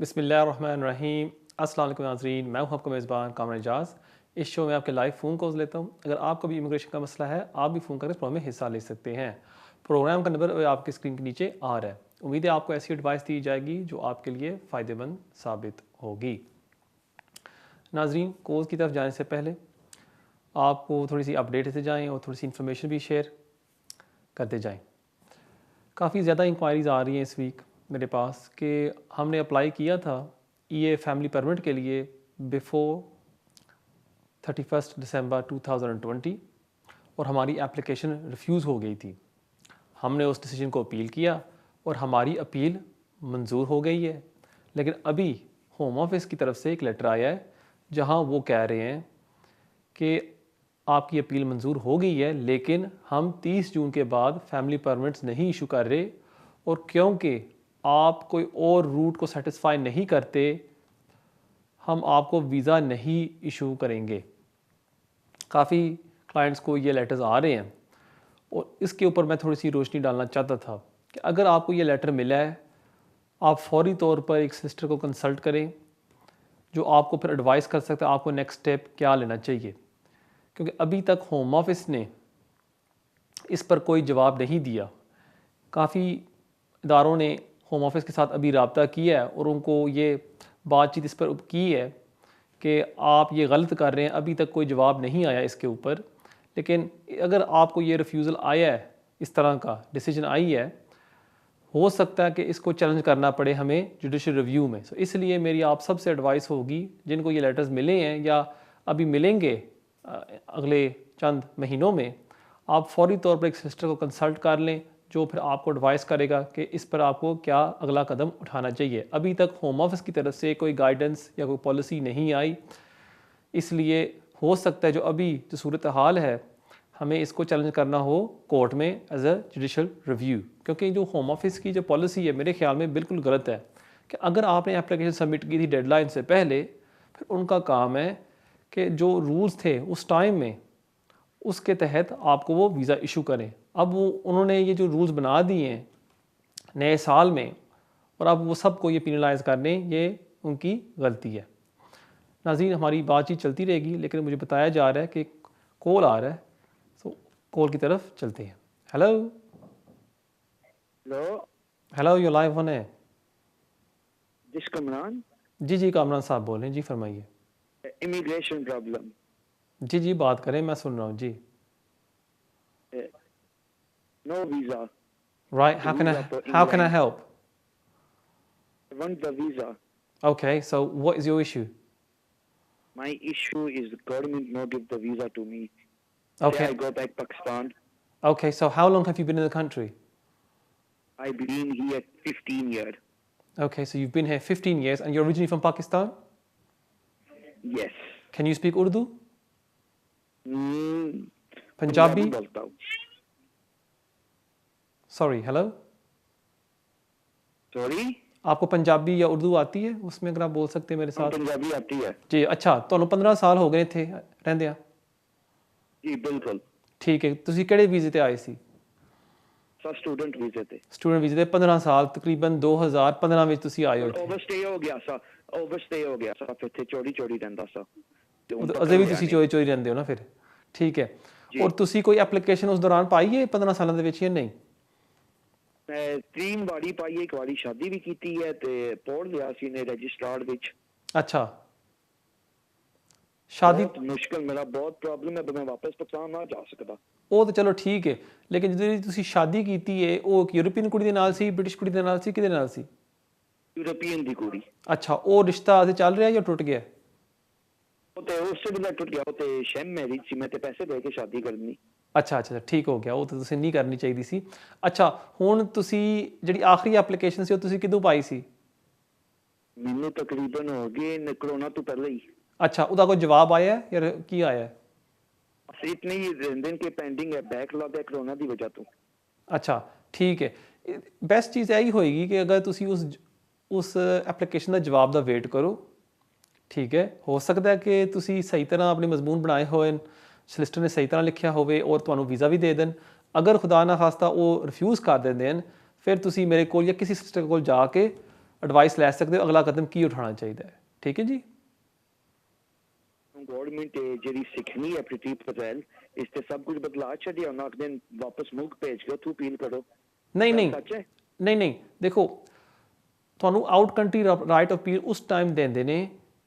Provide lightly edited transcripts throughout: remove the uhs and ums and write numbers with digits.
बिस्मिल्लाहिर्रहमानिर्रहीम। अस्सलाम वालेकुम नाज़रीन, मैं हूं आपका मेज़बान कामरान एजाज़। इस शो में आपके लाइव फ़ोन कॉल्स लेता हूं। अगर आपको भी इमिग्रेशन का मसला है, आप भी फ़ोन करके प्रोग्राम में हिस्सा ले सकते हैं। प्रोग्राम का नंबर आपकी स्क्रीन के नीचे आ रहा है। उम्मीद है आपको ऐसी एडवाइस दी जाएगी जो आपके लिए फ़ायदेमंद साबित होगी। नाज़रीन, कॉल्स की तरफ जाने से पहले आपको थोड़ी सी अपडेट देते जाएँ और थोड़ी सी इन्फॉर्मेशन भी शेयर करते जाएँ। काफ़ी ज़्यादा इंक्वायरीज़ आ रही हैं इस वीक मेरे पास कि हमने अप्लाई किया था ये फैमिली परमिट के लिए बिफ़ोर 31 दिसंबर 2020 और हमारी एप्लीकेशन रिफ्यूज़ हो गई थी। हमने उस डिसीजन को अपील किया और हमारी अपील मंजूर हो गई है। लेकिन अभी होम ऑफिस की तरफ से एक लेटर आया है जहां वो कह रहे हैं कि आपकी अपील मंजूर हो गई है, लेकिन हम 30 जून के बाद फैमिली परमिट्स नहीं इशू कर रहे, और क्योंकि आप कोई और रूट को सेटिस्फाई नहीं करते, हम आपको वीज़ा नहीं इशू करेंगे। काफ़ी क्लाइंट्स को ये लेटर्स आ रहे हैं और इसके ऊपर मैं थोड़ी सी रोशनी डालना चाहता था कि अगर आपको ये लेटर मिला है, आप फौरी तौर पर एक सिस्टर को कंसल्ट करें जो आपको फिर एडवाइस कर सकता है आपको नेक्स्ट स्टेप क्या लेना चाहिए, क्योंकि अभी तक होम ऑफिस ने इस पर कोई जवाब नहीं दिया। काफ़ी इदारों ने होम ऑफिस के साथ अभी रब्ता किया है और उनको ये बातचीत इस पर की है कि आप ये गलत कर रहे हैं। अभी तक कोई जवाब नहीं आया इसके ऊपर, लेकिन अगर आपको ये रिफ्यूज़ल आया है, इस तरह का डिसीजन आई है, हो सकता है कि इसको चैलेंज करना पड़े हमें जुडिशल रिव्यू में। सो इसलिए मेरी आप सबसे एडवाइस होगी जिनको ये लेटर्स मिले हैं या अभी मिलेंगे अगले चंद महीनों में, आप फौरी तौर पर एक सिस्टर को कंसल्ट कर लें जो फिर आपको एडवाइस करेगा कि इस पर आपको क्या अगला कदम उठाना चाहिए। अभी तक होम ऑफिस की तरफ से कोई गाइडेंस या कोई पॉलिसी नहीं आई, इसलिए हो सकता है जो अभी जो सूरत हाल है हमें इसको चैलेंज करना हो कोर्ट में एज अ जुडिशल रिव्यू, क्योंकि जो होम ऑफिस की जो पॉलिसी है मेरे ख्याल में बिल्कुल गलत है कि अगर आपने एप्लीकेशन सबमिट की थी डेडलाइन से पहले, फिर उनका काम है कि जो रूल्स थे उस टाइम में उसके तहत आपको वो वीज़ा इशू करें। अब वो उन्होंने ये जो रूल्स बना दिए हैं नए साल में और अब वो सबको ये पेनलाइज कर दें, ये उनकी गलती है। नाज़रीन, हमारी बातचीत चलती रहेगी, लेकिन मुझे बताया जा रहा है कि कॉल आ रहा है, तो कॉल की तरफ चलते हैं। Hello hello. Hello, you live on है। दिस कमरान। जी जी, कामरान साहब बोल रहे हैं जी, फरमाइए। Immigration problem. जी जी, बात करें, मैं सुन रहा हूँ जी। No visa. Right, visa for how can I England. help? I want the visa. Okay, so what is your issue? My issue is the government not give the visa to me. Say Okay, I go back Pakistan. okay, so how long have you been in the country? I've been here 15 years. Okay, so you've been here 15 years and you're originally from Pakistan? Yes. Can you speak Urdu? Punjabi Punjabi? बोलता हूँ। Sorry, hello? Sorry? आपको पंजाबी या उर्दू आती है? उसमें अगर आप बोल सकते हैं मेरे हाँ, साथ। पंजाबी आती है जी, अच्छा, ਤੁਹਾਨੂੰ 15 ਸਾਲ ਹੋ ਗਏ थे ਰਹਿੰਦਿਆਂ। जी। बिल्कुल। ठीक है, ਤੁਸੀਂ ਕਿਹੜੇ ਵੀਜ਼ੇ ਤੇ ਆਏ ਸੀ? सर स्टूडेंट वीजे थे ਸਟੂਡੈਂਟ ਵੀਜ਼ੇ ਤੇ 15 ਸਾਲ, ਤਕਰੀਬਨ 2015 ਵਿੱਚ ਤੁਸੀਂ ਆਏ ਹੋ और ਇੱਥੇ। ओवरस्टे हो गया सा। ओवरस्टे हो गया सा, फिर थे चोरी चोरी रहता सा ਤੇ ਹੁਣ ਅਜੇ ਵੀ ਪਕੜ ਲਿਆ ਤੁਸੀਂ ਨੇ ਚੋਰੀ ਚੋਰੀ ਰਹਿੰਦੇ ਹੋ ਨਾ ਫਿਰ। ਠੀਕ ਹੈ। ਜੀ। ਔਰ ਤੁਸੀਂ ਕੋਈ ਐਪਲੀਕੇਸ਼ਨ ਉਸ ਦੌਰਾਨ ਪਾਈ ਹੈ 15 ਸਾਲਾਂ ਦੇ ਵਿੱਚ ਜਾਂ ਨਹੀਂ? तीन वारी पाई, एक वारी शादी भी की है ते पढ़ लिया सी ने रजिस्ट्रार विच। अच्छा, शादी बहुत मुश्किल, मेरा बहुत प्रॉब्लम है, मैं वापस पाकिस्तान ना जा सकता। ਉਹ ਤਾਂ ਚਲੋ ਠੀਕ ਹੈ, ਲੇਕਿਨ ਜਿਹੜੀ ਤੁਸੀਂ ਸ਼ਾਦੀ ਕੀਤੀ ਹੈ ਉਹ ਯੂਰਪੀਅਨ ਕੁੜੀ ਦੇ ਨਾਲ ਸੀ, ਬ੍ਰਿਟਿਸ਼ ਕੁੜੀ ਦੇ ਨਾਲ ਸੀ, ਕਿਹਦੇ ਨਾਲ ਸੀ? यूरोपियन दी कुड़ी। ਅੱਛਾ, ਉਹ ਰਿਸ਼ਤਾ ਅਜੇ ਚੱਲ ਰਿਹਾ ਜਾਂ ਟੁੱਟ ਗਿਆ? ते उससे भी टूट गया, ते शेम मैरिज सी, मैं ते पैसे दे के शादी करनी। ਅੱਛਾ ਅੱਛਾ, ਠੀਕ ਹੋ ਗਿਆ, ਉਹ ਤਾਂ ਤੁਸੀਂ ਨਹੀਂ ਕਰਨੀ ਚਾਹੀਦੀ ਸੀ। ਅੱਛਾ, ਹੁਣ ਤੁਸੀਂ ਜਿਹੜੀ ਆਖਰੀ ਐਪਲੀਕੇਸ਼ਨ ਸੀ ਉਹ ਤੁਸੀਂ ਕਿਦੋਂ ਪਾਈ ਸੀ? ਮੈਨੂੰ ਤਕਰੀਬਨ ਹੋ ਗਏ ਕੋਰੋਨਾ ਤੋਂ ਪਹਿਲਾਂ ਹੀ। ਅੱਛਾ, ਉਹਦਾ ਕੋਈ ਜਵਾਬ ਆਇਆ ਜਾਂ ਕੀ ਆਇਆ? ਬਸ ਇਤਨੇ ਹੀ ਦਿਨ ਕੇ ਪੈਂਡਿੰਗ ਹੈ, ਬੈਕਲੌਗ ਹੈ ਕੋਰੋਨਾ ਦੀ ਵਜ੍ਹਾ ਤੋਂ। ਅੱਛਾ, ਠੀਕ ਹੈ। ਬੈਸਟ ਚੀਜ਼ ਇਹੀ ਹੋਏਗੀ ਕਿ ਅਗਰ ਤੁਸੀਂ ਉਸ ਐਪਲੀਕੇਸ਼ਨ ਦਾ ਜਵਾਬ ਦਾ ਵੇਟ ਕਰੋ। ਠੀਕ ਹੈ, ਹੋ ਸਕਦਾ ਹੈ ਕਿ ਤੁਸੀਂ ਸਹੀ ਤਰ੍ਹਾਂ ਆਪਣੇ ਮਜ਼ਮੂਨ ਬਣਾਏ ਹੋਏ, ਸਲਿਸਟਰ ਨੇ ਸਹੀ ਤਰ੍ਹਾਂ ਲਿਖਿਆ ਹੋਵੇ ਔਰ ਤੁਹਾਨੂੰ ਵੀਜ਼ਾ ਵੀ ਦੇ ਦੇਣ। ਅਗਰ ਖੁਦਾ ਨਾ ਖਾਸਤਾ ਉਹ ਰਿਫਿਊਜ਼ ਕਰ ਦਿੰਦੇ ਹਨ, ਫਿਰ ਤੁਸੀਂ ਮੇਰੇ ਕੋਲ ਜਾਂ ਕਿਸੇ ਸਿਸਟਰ ਕੋਲ ਜਾ ਕੇ एडवाइस लै सकते हो अगला कदम की उठाना चाहिए। ठीक है जी। गवर्नमेंट ਜਿਹੜੀ ਸਿੱਖਣੀ ਹੈ ਪ੍ਰਤੀਤ ਪਟੇਲ ਇਸ ਤੇ ਸਭ ਕੁਝ ਬਦਲਾ ਛੱਡਿਆ ਉਹਨਾਂ ਦਿਨ ਵਾਪਸ ਮੁਲਕ ਭੇਜ ਕੇ ਤੂੰ ਅਪੀਲ ਕਰੋ। नहीं ਗੱਲ नहीं ਸੱਚ ਹੈ? नहीं नहीं देखो, ਤੁਹਾਨੂੰ out country right of appeal ਉਸ ਟਾਈਮ ਦਿੰਦੇ ਨੇ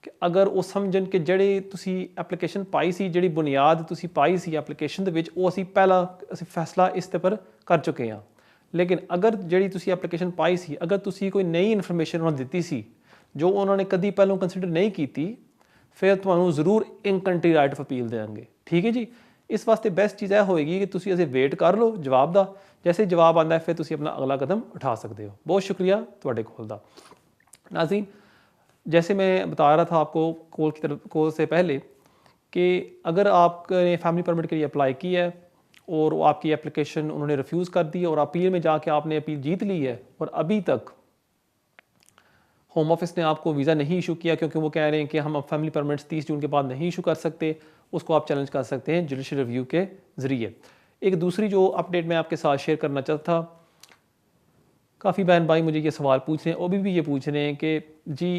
ਕਿ ਅਗਰ ਉਹ ਸਮਝਣ ਕਿ ਜਿਹੜੇ ਤੁਸੀਂ ਐਪਲੀਕੇਸ਼ਨ ਪਾਈ ਸੀ, ਜਿਹੜੀ ਬੁਨਿਆਦ ਤੁਸੀਂ ਪਾਈ ਸੀ ਐਪਲੀਕੇਸ਼ਨ ਦੇ ਵਿੱਚ, ਉਹ ਅਸੀਂ ਫੈਸਲਾ ਇਸ ਤੇ ਪਰ ਕਰ ਚੁੱਕੇ ਹਾਂ। ਲੇਕਿਨ ਅਗਰ ਜਿਹੜੀ ਤੁਸੀਂ ਐਪਲੀਕੇਸ਼ਨ ਪਾਈ ਸੀ, ਅਗਰ ਤੁਸੀਂ ਕੋਈ ਨਈ ਇਨਫੋਰਮੇਸ਼ਨ ਉਹਨਾਂ ਨੂੰ ਦਿੱਤੀ ਸੀ ਜੋ ਉਹਨਾਂ ਨੇ ਕਦੀ ਪਹਿਲਾਂ ਕੰਸੀਡਰ ਨਹੀਂ ਕੀਤੀ, ਫਿਰ ਤੁਹਾਨੂੰ ਜ਼ਰੂਰ ਇਨ ਕੰਟਰੀ ਰਾਈਟ ਆਫ ਅਪੀਲ ਦੇਣਗੇ। ਠੀਕ ਹੈ ਜੀ। ਇਸ ਵਾਸਤੇ ਬੈਸਟ ਚੀਜ਼ ਇਹ ਹੋਏਗੀ ਕਿ ਤੁਸੀਂ ਅਜੇ ਵੇਟ ਕਰ ਲਓ ਜਵਾਬ ਦਾ, जैसे जवाब आता है फिर तुसी अपना अगला कदम उठा सकते हो। बहुत शुक्रिया तुहाडे कॉल दा। नाज़रीन, जैसे मैं बता रहा था आपको कॉल से पहले कि अगर आपने फैमिली परमिट के लिए अप्लाई किया है और वो आपकी एप्लीकेशन उन्होंने रिफ्यूज़ कर दी और अपील में जाके आपने अपील जीत ली है और अभी तक होम ऑफिस ने आपको वीज़ा नहीं इशू किया क्योंकि वो कह रहे हैं कि हम अब फैमिली परमिट्स 30 जून के बाद नहीं इशू कर सकते, उसको आप चैलेंज कर सकते हैं जुडिशल रिव्यू के ज़रिए। एक दूसरी जो अपडेट मैं आपके साथ शेयर करना चाहता था, काफ़ी बहन भाई मुझे ये सवाल पूछ रहे हैं, वो भी ये पूछ रहे हैं कि जी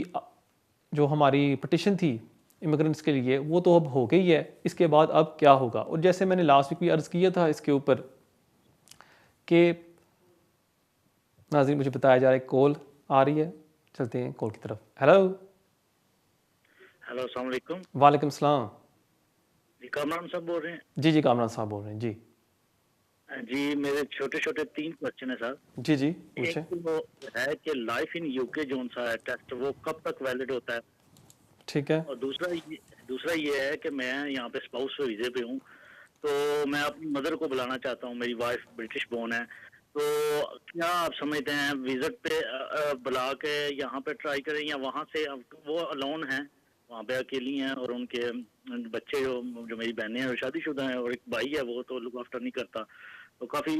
जो हमारी पटिशन थी इमिग्रेंट्स के लिए वो तो अब हो गई है, इसके बाद अब क्या होगा। और जैसे मैंने लास्ट वीक भी अर्ज़ किया था इसके ऊपर कि नाज़रीन मुझे बताया जा रहा है कॉल आ रही है, चलते हैं कॉल की तरफ। हेलो हेलो, अस्सलाम वालेकुम। वालेकुम सलाम। जी कामरान साहब बोल रहे हैं? जी जी कामरान साहब बोल रहे हैं जी। जी मेरे छोटे छोटे 3 क्वेश्चन है सर। जी जी एक पूछें। तो वो है कि लाइफ इन यूके जो सा है टेस्ट वो कब तक वैलिड होता है, ठीक है। और दूसरा ये है कि मैं यहाँ पे स्पाउस वीजे पे हूँ, तो मैं अपनी मदर को बुलाना चाहता हूँ, मेरी वाइफ ब्रिटिश बोर्न है, तो क्या आप समझते हैं विजिट पे बुला के यहाँ पे ट्राई करें या वहाँ से वो अलोन हैं, वहाँ पे अकेली हैं और उनके बच्चे जो मेरी बहनें हैं वो शादीशुदा हैं और एक भाई है वो तो लुक आफ्टर नहीं करता, तो काफ़ी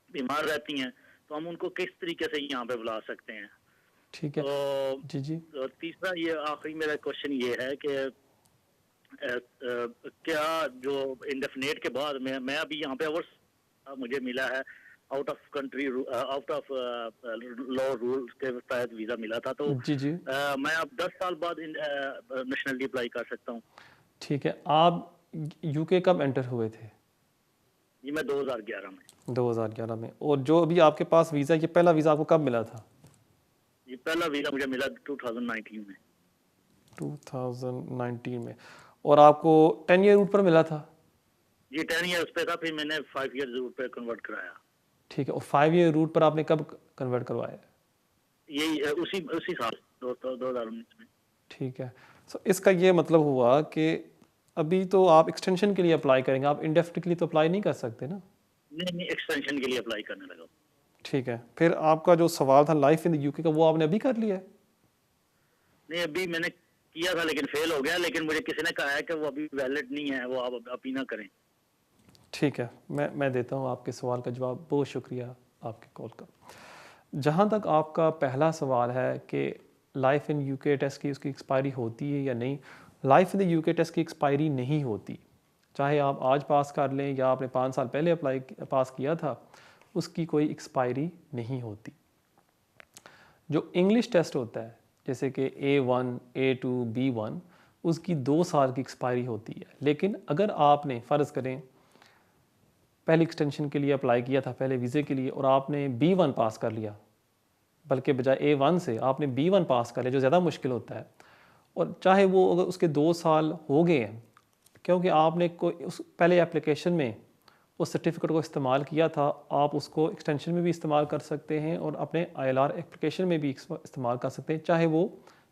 बीमार रहती हैं, तो हम उनको किस तरीके से यहाँ पे बुला सकते हैं। ठीक है तो जी जी। तीसरा ये आखिरी मेरा क्वेश्चन ये है कि क्या जो इंडेफिनेट के बाद मैं अभी यहाँ पे मुझे मिला है out of country out of law rule के तहत वीज़ा मिला था, तो जी जी मैं अब 10 साल बाद नेशनलिटी अप्लाई कर सकता हूँ। ठीक है। आप यूके कब एंटर हुए थे? जी मैं 2011 में। 2011 में। और जो अभी आपके पास वीज़ा, ये पहला वीज़ा आपको कब मिला था? जी पहला वीज़ा मुझे मिला 2019 में। 2019 में। और आपको 10 ईयर रूट पर मिला था? जी 10 ईयर्स पे था, फिर मैंने 5 ईयर्स रूट पे कन्वर्ट कराया। ठीक है। और 5 ईयर रूट पर आपने कब कन्वर्ट करवाया? यही उसी साल 2019 में। ठीक है। सो इसका ये मतलब हुआ कि अभी तो आप एक्सटेंशन के लिए अप्लाई करेंगे, आप इंडेफिनिट के लिए तो अप्लाई नहीं कर सकते ना? नहीं एक्सटेंशन के लिए अप्लाई करने लगा। ठीक है। फिर आपका जो सवाल था लाइफ इन द यूके का, वो आपने अभी कर लिया है? नहीं अभी मैंने किया था लेकिन फेल हो गया, लेकिन मुझे किसी ने कहा है कि वो अभी वैलिड नहीं है, वो आप अभी ना करें। ठीक है, मैं देता हूँ आपके सवाल का जवाब। बहुत शुक्रिया आपके कॉल का। जहाँ तक आपका पहला सवाल है कि लाइफ इन यूके टेस्ट की उसकी एक्सपायरी होती है या नहीं, life in the UK test की एक्सपायरी नहीं होती। चाहे आप आज पास कर लें या आपने 5 साल पहले पास किया था, उसकी कोई एक्सपायरी नहीं होती। जो इंग्लिश टेस्ट होता है जैसे कि A1, A2, B1, उसकी 2 साल की एक्सपायरी होती है। लेकिन अगर आपने फ़र्ज़ करें पहले एक्सटेंशन के लिए अप्लाई किया था, पहले वीज़े के लिए, और आपने B1 पास कर लिया, बल्कि बजाय A1 से आपने B1 पास कर लिया, जो ज़्यादा मुश्किल होता है, और चाहे वो अगर उसके 2 साल हो गए हैं क्योंकि आपने कोई उस पहले एप्लीकेशन में उस सर्टिफिकेट को इस्तेमाल किया था, आप उसको एक्सटेंशन में भी इस्तेमाल कर सकते हैं और अपने ILR एप्लीकेशन में भी इस्तेमाल कर सकते हैं, चाहे वो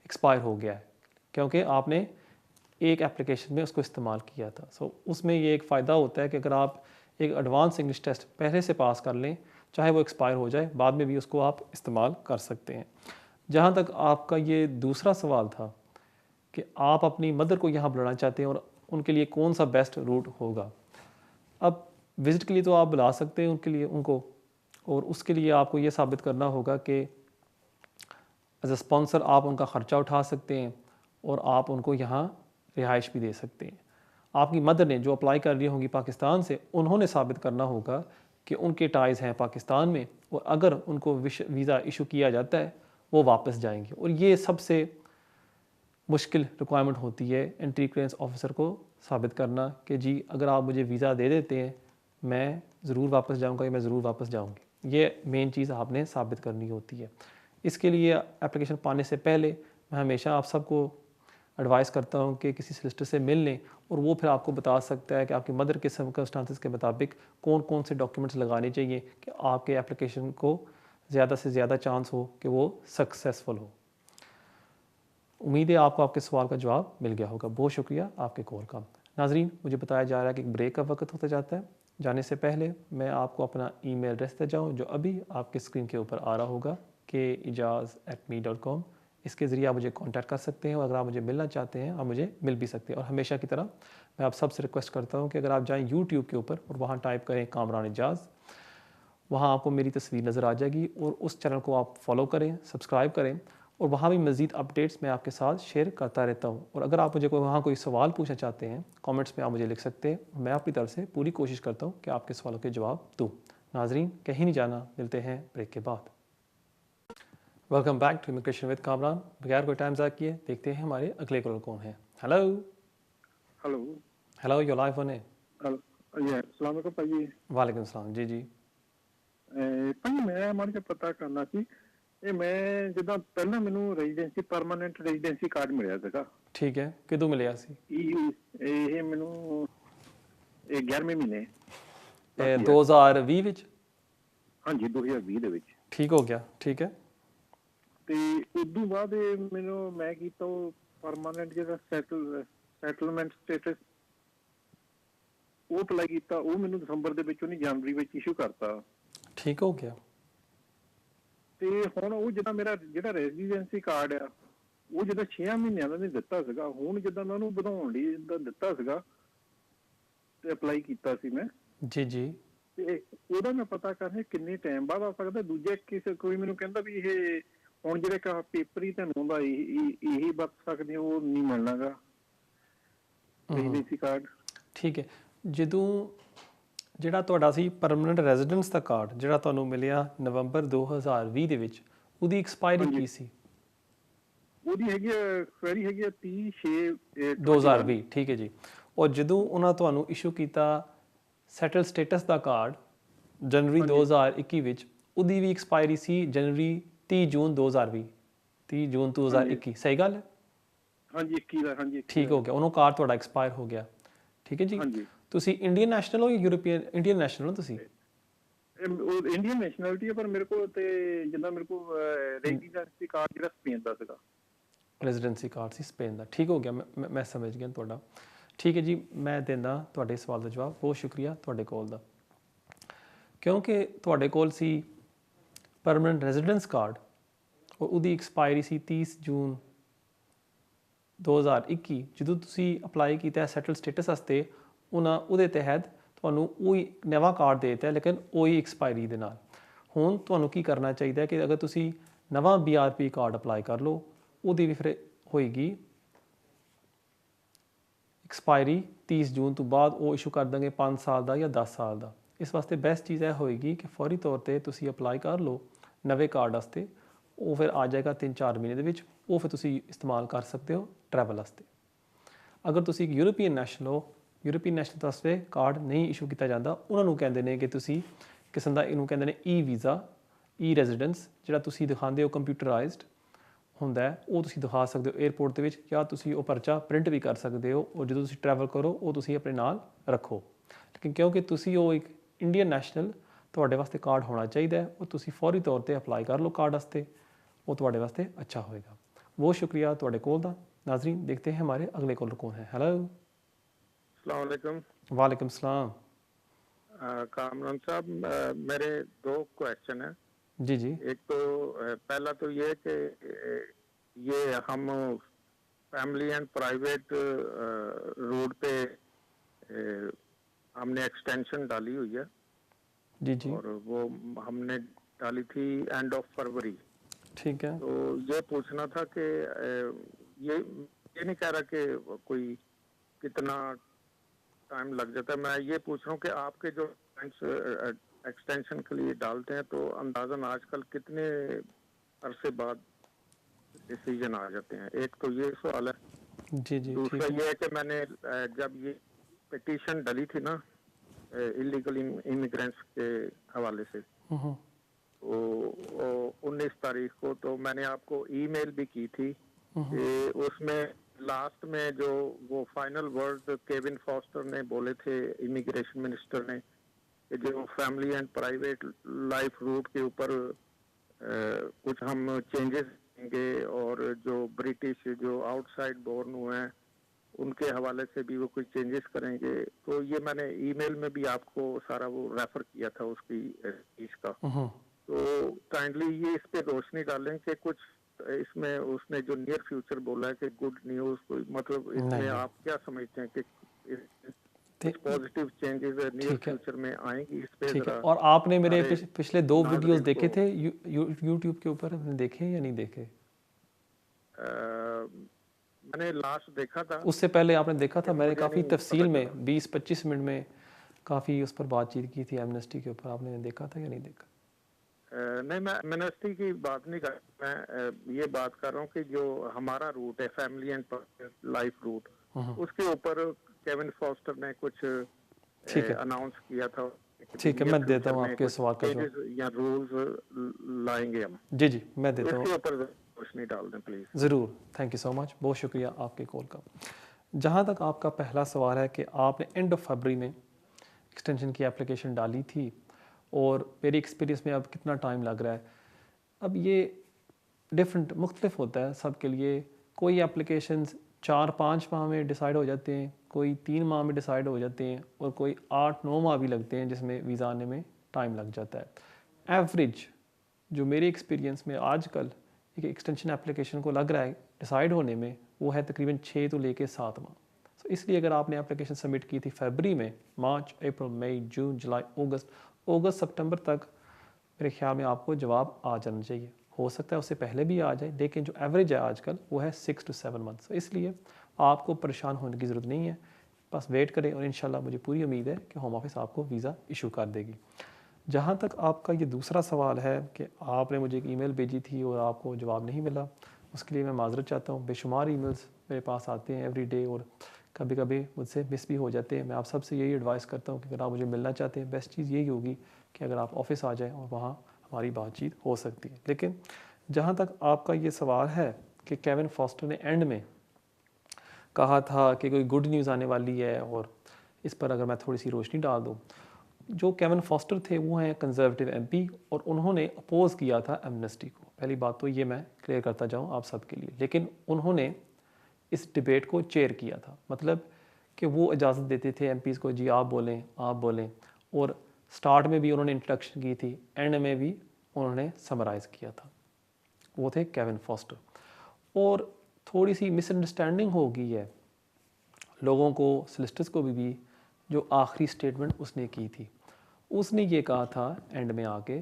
एक्सपायर हो गया है, क्योंकि आपने एक एप्लीकेशन में उसको इस्तेमाल किया था। सो उसमें ये एक फ़ायदा होता है कि अगर आप एक एडवांस इंग्लिश टेस्ट पहले से पास कर लें, चाहे वो एक्सपायर हो जाए, बाद में भी उसको आप इस्तेमाल कर सकते हैं। जहाँ तक आपका ये दूसरा सवाल था कि आप अपनी मदर को यहाँ बुलाना चाहते हैं और उनके लिए कौन सा बेस्ट रूट होगा। अब विज़िट के लिए तो आप बुला सकते हैं उनको, और उसके लिए आपको ये साबित करना होगा कि एज अ स्पॉन्सर आप उनका ख़र्चा उठा सकते हैं और आप उनको यहाँ रिहाइश भी दे सकते हैं। आपकी मदर ने जो अप्लाई कर रही होंगी पाकिस्तान से, उन्होंने साबित करना होगा कि उनके टाइज़ हैं पाकिस्तान में, और अगर उनको वीज़ा इशू किया जाता है वो वापस जाएंगे। और ये सबसे मुश्किल रिक्वायरमेंट होती है एंट्री क्लियरेंस ऑफिसर को साबित करना कि जी अगर आप मुझे वीज़ा दे देते हैं मैं ज़रूर वापस जाऊंगा या मैं ज़रूर वापस जाऊंगी। ये मेन चीज़ आपने साबित करनी होती है। इसके लिए एप्लीकेशन पाने से पहले मैं हमेशा आप सबको एडवाइस करता हूँ कि किसी सोलिसिटर से मिल लें और वो फिर आपको बता सकता है कि आपकी मदर के सर्कमस्टांसिस के मुताबिक कौन कौन से डॉक्यूमेंट्स लगाने चाहिए कि आपके एप्लीकेशन को ज़्यादा से ज़्यादा चांस हो कि वो सक्सेसफुल हो। उम्मीद है आपको आपके सवाल का जवाब मिल गया होगा। बहुत शुक्रिया आपके कॉल का। नाजरीन, मुझे बताया जा रहा है कि एक ब्रेक का वक्त होता जाता है। जाने से पहले मैं आपको अपना ईमेल एड्रेस दे जाऊँ जो अभी आपके स्क्रीन के ऊपर आ रहा होगा kejaz@me.com। इसके ज़रिए आप मुझे कांटेक्ट कर सकते हैं और अगर आप मुझे मिलना चाहते हैं आप मुझे मिल भी सकते हैं। और हमेशा की तरह मैं आप सबसे रिक्वेस्ट करता हूँ कि अगर आप जाएँ यूट्यूब के ऊपर और वहाँ टाइप करें कामरान एजाज़, वहाँ आपको मेरी तस्वीर नज़र आ जाएगी और उस चैनल को आप फॉलो करें, सब्सक्राइब करें और वहाँ भी मज़ीद अपडेट्स मैं आपके साथ शेयर करता रहता हूँ। और अगर आप मुझे वहाँ कोई सवाल पूछना चाहते हैं कमेंट्स में आप मुझे लिख सकते हैं। मैं अपनी तरफ से पूरी कोशिश करता हूँ कि आपके सवालों के जवाब दूँ। नाजरीन, कहीं नहीं जाना, मिलते हैं ब्रेक के बाद। Welcome back to immigration with Kamran. बगैर कोई टाइम ज़ाया किए देखते हैं हमारे अगले कॉलर कौन है। Hello hello hello, your live on है। अस्सलाम वालेकुम भाई। वालेकुम सलाम जी। ਭਾਈ ਮੈਂ ਮਾੜਾ ਜਿਹਾ ਪਤਾ ਕਰਨਾ ਸੀ ਇਹ ਮੈਂ ਜਿੱਦਾਂ ਪਹਿਲਾਂ ਮੈਨੂੰ ਰੈਜ਼ੀਡੈਂਸੀ ਪਰਮਾਨੈਂਟ ਰੈਜ਼ੀਡੈਂਸੀ ਕਾਰਡ ਮਿਲਿਆ ਸੀਗਾ। ਠੀਕ ਹੈ, ਕਿਦੋਂ ਮਿਲਿਆ ਸੀ? ਇਹ ਮੈਨੂੰ ਇਹ 11ਵੇਂ ਮਹੀਨੇ 2020 ਵਿੱਚ? ਹਾਂਜੀ 2020 ਦੇ ਵਿੱਚ। ਠੀਕ ਹੋ ਗਿਆ, ਠੀਕ ਹੈ। ਤੇ ਉਦੋਂ ਬਾਅਦ ਮੈਨੂੰ ਮੈਂ ਕੀਤਾ ਉਹ ਪਰਮਾਨੈਂਟ ਜਿਹੜਾ ਸੈਟਲਮੈਂਟ ਸਟੇਟਸ ਉਹ ਅਪਲਾਈ ਕੀਤਾ, ਉਹ ਮੈਨੂੰ ਦਸੰਬਰ ਦੇ ਵਿੱਚ ਉਹਨੇ ਜਨਵਰੀ ਵਿੱਚ ਇਸ਼ੂ ਕਰਤਾ। ਠੀਕ ਹੋ ਗਿਆ। ਤੇ ਹੁਣ ਉਹ ਜਿੱਦਾਂ ਮੇਰਾ ਜਿਹੜਾ ਰੈਜ਼ੀਡੈਂਸੀ ਕਾਰਡ ਆ ਉਹ ਜਿੱਦਾਂ 6 ਮਹੀਨਿਆਂ ਦਾ ਨਹੀਂ ਦਿੱਤਾ ਸੀਗਾ, ਹੁਣ ਜਿੱਦਾਂ ਮੈਂ ਉਹਨੂੰ ਵਧਾਉਣ ਲਈ ਜਿੱਦਾਂ ਦਿੱਤਾ ਸੀਗਾ ਤੇ ਅਪਲਾਈ ਕੀਤਾ ਸੀ ਮੈਂ ਜੀ ਜੀ। ਤੇ ਉਹਦਾ ਮੈਂ ਪਤਾ ਕਰਨਾ ਕਿੰਨੇ ਟਾਈਮ ਬਾਅਦ ਆ ਸਕਦਾ। ਦੂਜੇ ਕਿਸੇ ਕੋਈ ਮੈਨੂੰ ਕਹਿੰਦਾ ਵੀ ਇਹ ਹੁਣ ਜਿਹੜੇ ਪੇਪਰ ਹੀ ਤੁਹਾਨੂੰ ਆਉਂਦਾ ਇਹੀ ਵਰਤ ਸਕਦੇ ਉਹ ਨਹੀਂ ਮਿਲਣਾਗਾ ਰੈਜ਼ੀਡੈਂਸੀ ਕਾਰਡ। ਠੀਕ ਹੈ। ਜਦੋਂ ਜਿਹੜਾ ਤੁਹਾਡਾ ਸੀ ਪਰਮਨੈਂਟ ਰੈਜ਼ੀਡੈਂਸ ਦਾ ਕਾਰਡ ਜਿਹੜਾ ਤੁਹਾਨੂੰ ਮਿਲਿਆ ਨਵੰਬਰ 2020 ਦੇ ਵਿੱਚ, ਉਹਦੀ ਐਕਸਪਾਇਰੀ ਕੀ ਸੀ? ਉਹਦੀ ਹੈਗੀ ਐਕਸਪਾਇਰੀ ਹੈਗੀ 30/6/2020। ਠੀਕ ਹੈ ਜੀ। ਔਰ ਜਦੋਂ ਉਹਨਾਂ ਤੁਹਾਨੂੰ ਇਸ਼ੂ ਕੀਤਾ ਸੈਟਲ ਸਟੇਟਸ ਦਾ ਕਾਰਡ ਜਨਵਰੀ 2021 ਵਿੱਚ, ਉਹਦੀ ਵੀ ਐਕਸਪਾਇਰੀ ਸੀ ਜਨਵਰੀ 30 ਜੂਨ 2020, 30 ਜੂਨ 2021। ਸਹੀ ਗੱਲ ਹੈ? ਹਾਂਜੀ 21 ਦਾ। ਹਾਂਜੀ ਠੀਕ ਹੋ ਗਿਆ, ਉਹਨੂੰ ਕਾਰਡ ਤੁਹਾਡਾ ਐਕਸਪਾਇਰ ਹੋ ਗਿਆ। ਠੀਕ ਹੈ ਜੀ। ਤੁਸੀਂ ਇੰਡੀਅਨ ਨੈਸ਼ਨਲ ਹੋ ਜਾਂ ਯੂਰੋਪੀਅਨ? ਇੰਡੀਅਨ ਨੈਸ਼ਨਲ ਹੋ ਤੁਸੀਂ? ਇੰਡੀਅਨ ਨੈਸ਼ਨੈਲਿਟੀ ਹੈ ਪਰ ਮੇਰੇ ਕੋਲ ਤੇ ਜਿੱਦਾਂ ਮੇਰੇ ਕੋਲ ਰੈਜ਼ੀਡੈਂਸੀ ਕਾਰਡ ਜਿਹੜਾ ਸਪੇਨ ਦਾ ਸੀਗਾ। ਰੈਜ਼ੀਡੈਂਸੀ ਕਾਰਡ ਸੀ ਸਪੇਨ ਦਾ। ਠੀਕ ਹੋ ਗਿਆ, ਮੈਂ ਸਮਝ ਗਿਆ ਤੁਹਾਡਾ। ਠੀਕ ਹੈ ਜੀ, ਮੈਂ ਦਿੰਦਾ ਤੁਹਾਡੇ ਸਵਾਲ ਦਾ ਜਵਾਬ। ਬਹੁਤ ਸ਼ੁਕਰੀਆ ਤੁਹਾਡੇ ਕੋਲ ਦਾ। ਕਿਉਂਕਿ ਤੁਹਾਡੇ ਕੋਲ ਸੀ ਪਰਮਨੈਂਟ ਰੈਜ਼ੀਡੈਂਸ ਕਾਰਡ ਔਰ ਉਹਦੀ ਐਕਸਪਾਇਰੀ ਸੀ 30 ਜੂਨ 2021। ਜਦੋਂ ਤੁਸੀਂ ਅਪਲਾਈ ਕੀਤਾ ਸੈਟਲ ਸਟੇਟਸ ਵਾਸਤੇ ਉਹਦੇ ਤਹਿਤ ਤੁਹਾਨੂੰ ਉਹੀ ਨਵਾਂ ਕਾਰਡ ਦੇ ਦਿੱਤਾ ਲੇਕਿਨ ਉਹੀ ਐਕਸਪਾਇਰੀ ਦੇ ਨਾਲ। ਹੁਣ ਤੁਹਾਨੂੰ ਕੀ ਕਰਨਾ ਚਾਹੀਦਾ ਕਿ ਅਗਰ ਤੁਸੀਂ ਨਵਾਂ BRP ਕਾਰਡ ਅਪਲਾਈ ਕਰ ਲਓ, ਉਹਦੀ ਵੀ ਫਿਰ ਹੋਏਗੀ ਐਕਸਪਾਇਰੀ 30 ਜੂਨ ਤੋਂ ਬਾਅਦ। ਉਹ ਇਸ਼ੂ ਕਰ ਦਾਂਗੇ 5 ਸਾਲ ਦਾ ਜਾਂ 10 ਸਾਲ ਦਾ। ਇਸ ਵਾਸਤੇ ਬੈਸਟ ਚੀਜ਼ ਇਹ ਹੋਏਗੀ ਕਿ ਫੌਰੀ ਤੌਰ 'ਤੇ ਤੁਸੀਂ ਅਪਲਾਈ ਕਰ ਲਓ ਨਵੇਂ ਕਾਰਡ ਵਾਸਤੇ। ਉਹ ਫਿਰ ਆ ਜਾਏਗਾ 3-4 ਮਹੀਨੇ ਦੇ ਵਿੱਚ। ਉਹ ਫਿਰ ਤੁਸੀਂ ਇਸਤੇਮਾਲ ਕਰ ਸਕਦੇ ਹੋ ਟਰੈਵਲ ਵਾਸਤੇ। ਅਗਰ ਤੁਸੀਂ ਇੱਕ ਯੂਰੋਪੀਅਨ ਨੈਸ਼ਨਲ ਹੋ, ਯੂਰੋਪੀਅਨ ਨੈਸ਼ਨਲ ਵਾਸਤੇ ਕਾਰਡ ਨਹੀਂ ਇਸ਼ੂ ਕੀਤਾ ਜਾਂਦਾ। ਉਹਨਾਂ ਨੂੰ ਕਹਿੰਦੇ ਨੇ ਕਿ ਤੁਸੀਂ ਕਿਸਮ ਦਾ ਇਹਨੂੰ ਕਹਿੰਦੇ ਨੇ ਵੀਜ਼ਾ, ਰੈਜ਼ੀਡੈਂਸ, ਜਿਹੜਾ ਤੁਸੀਂ ਦਿਖਾਉਂਦੇ ਹੋ ਕੰਪਿਊਟਰਾਈਜ਼ਡ ਹੁੰਦਾ ਹੈ। ਉਹ ਤੁਸੀਂ ਦਿਖਾ ਸਕਦੇ ਹੋ ਏਅਰਪੋਰਟ ਦੇ ਵਿੱਚ ਜਾਂ ਤੁਸੀਂ ਉਹ ਪਰਚਾ ਪ੍ਰਿੰਟ ਵੀ ਕਰ ਸਕਦੇ ਹੋ। ਔਰ ਜਦੋਂ ਤੁਸੀਂ ਟਰੈਵਲ ਕਰੋ ਉਹ ਤੁਸੀਂ ਆਪਣੇ ਨਾਲ ਰੱਖੋ। ਲੇਕਿਨ ਕਿਉਂਕਿ ਤੁਸੀਂ ਉਹ ਇੱਕ ਇੰਡੀਅਨ ਨੈਸ਼ਨਲ, ਤੁਹਾਡੇ ਵਾਸਤੇ ਕਾਰਡ ਹੋਣਾ ਚਾਹੀਦਾ ਹੈ। ਉਹ ਤੁਸੀਂ ਫੌਰੀ ਤੌਰ 'ਤੇ ਅਪਲਾਈ ਕਰ ਲਓ ਕਾਰਡ ਵਾਸਤੇ, वो ਤੁਹਾਡੇ ਵਾਸਤੇ अच्छा होएगा। बहुत शुक्रिया ਤੁਹਾਡੇ ਕੋਲ ਦਾ। नाजरीन, देखते हैं हमारे अगले कॉलर कौन है। हेलो अस्सलाम वालेकुम। वालेकुम सलाम। कामरान साहब, मेरे 2 क्वेश्चन हैं। जी जी। एक तो पहला तो ये कि ये हम फैमिली एंड प्राइवेट रोड पे हमने एक्सटेंशन डाली हुई है। जी जी। और वो हमने डाली थी एंड ऑफ फरवरी। ठीक है। तो ये पूछना था कि ये नहीं कह रहा कि कोई कितना टाइम लग जाता है। मैं ये पूछ रहा हूँ कि आपके जो एक्सटेंशन के लिए डालते हैं तो अंदाजन आजकल कितने अरसे बाद डिसीजन आ जाते हैं। एक तो ये सवाल है। जी जी, दूसरा ठीक है। ये है कि मैंने जब ये पिटीशन डाली थी ना इलीगल इमिग्रेंट्स के हवाले से, हम्म, तो 19 तारीख को तो मैंने आपको ईमेल भी की थी कि उसमें लास्ट में जो वो फाइनल वर्ड केविन फॉस्टर ने बोले थे, इमिग्रेशन मिनिस्टर ने, कि जो family and private life route के ऊपर कुछ हम चेंजेस करेंगे और जो ब्रिटिश जो आउटसाइड बोर्न हुए हैं उनके हवाले से भी वो कुछ चेंजेस करेंगे। तो ये मैंने ईमेल में भी आपको सारा वो रेफर किया था उसकी इसका। तो काइंडली ये इस पे रोशनी डालें कि कुछ इसमें उसने जो नियर फ्यूचर बोला है कि गुड न्यूज, कोई मतलब इसमें नहीं, आप क्या समझते हैं कि ठीक पॉजिटिव चेंजेस नियर ठीक है, फ्यूचर में आएंगी? इस पे ठीक है। जरा और आपने मेरे सारे पिछले 2 वीडियोस नाज़रीन देखे को थे यूट्यूब के ऊपर, आपने देखे या नहीं देखे? मैंने लास्ट देखा था उससे पहले आपने देखा था, लेकिन मैंने मुझे काफ़ी नहीं तफसील पता में चला। 20-25 मिनट में काफ़ी उस पर बातचीत की थी एमनेस्टी के ऊपर, आपने देखा था या नहीं देखा? नहीं, मैं मिनिस्ट्री की बात नहीं कर, मैं ये बात कर रहा हूँ कि जो हमारा रूट है फैमिली एंड लाइफ रूट, उसके ऊपर केविन फॉस्टर ने कुछ ठीक है, अनाउंस किया था ठीक है, नियर मैं देता फ्यूचर हूँ में आपके कुछ सवाल का जवाब। चेंजेस या रूल्स लाएंगे हम। जी जी, मैं तो देता हूँ। इसके ऊपर रोशनी डाल दें प्लीज। ज़रूर, थैंक यू सो मच, बहुत शुक्रिया आपके कॉल का। जहाँ तक आपका पहला सवाल है कि आपने एंड ऑफ फरवरी में एक्सटेंशन की एप्लीकेशन डाली थी और मेरी एक्सपीरियंस में अब कितना टाइम लग रहा है, अब ये डिफरेंट मुख्तलिफ होता है सब के लिए। कोई एप्लीकेशंस 4-5 माह में डिसाइड हो जाते हैं, कोई 3 माह में डिसाइड हो जाते हैं और कोई 8-9 माह भी लगते हैं जिसमें वीज़ा आने में टाइम लग जाता है। एवरेज जो मेरे एक्सपीरियंस में आजकल एक एक्सटेंशन एप्लीकेशन को लग रहा है डिसाइड होने में, वो है तकरीबन 6 तो लेके 7 माह। तो इसलिए अगर आपने एप्लीकेशन सबमिट की थी फरवरी में, मार्च, अप्रैल, मई, जून, जुलाई, अगस्त सितंबर तक मेरे ख्याल में आपको जवाब आ जाना चाहिए। हो सकता है उससे पहले भी आ जाए, लेकिन जो एवरेज है आजकल वो है 6 to 7 मंथ्स। इसलिए आपको परेशान होने की ज़रूरत नहीं है, बस वेट करें और इंशाल्लाह मुझे पूरी उम्मीद है कि होम ऑफिस आपको वीज़ा इशू कर देगी। जहाँ तक आपका ये दूसरा सवाल है कि आपने मुझे एक ईमेल भेजी थी और आपको जवाब नहीं मिला, उसके लिए मैं माज़रत चाहता हूँ। बेशुमार ईमेल्स मेरे पास आते हैं एवरी डे और कभी कभी मुझसे मिस भी हो जाते हैं। मैं आप सबसे यही एडवाइस करता हूँ कि अगर आप मुझे मिलना चाहते हैं, बेस्ट चीज़ यही होगी कि अगर आप ऑफिस आ जाएँ और वहाँ हमारी बातचीत हो सकती है। लेकिन जहाँ तक आपका ये सवाल है कि केविन फॉस्टर ने एंड में कहा था कि कोई गुड न्यूज़ आने वाली है, और इस पर अगर मैं थोड़ी सी रोशनी डाल दूँ, जो केविन फॉस्टर थे वो हैं कंजर्वेटिव एमपी और उन्होंने अपोज़ किया था एमनेस्टी को। पहली बात तो ये मैं क्लियर करता जाऊँ आप सब के लिए। लेकिन उन्होंने इस डिबेट को चेयर किया था, मतलब कि वो इजाज़त देते थे एमपीज़ को, जी आप बोलें आप बोलें। और स्टार्ट में भी उन्होंने इंट्रोडक्शन की थी, एंड में भी उन्होंने समराइज़ किया था। वो थे केविन फॉस्टर। और थोड़ी सी मिसअंडरस्टैंडिंग हो गई है लोगों को, सोलिसिटर्स को भी जो आखिरी स्टेटमेंट उसने की थी। उसने ये कहा था एंड में आके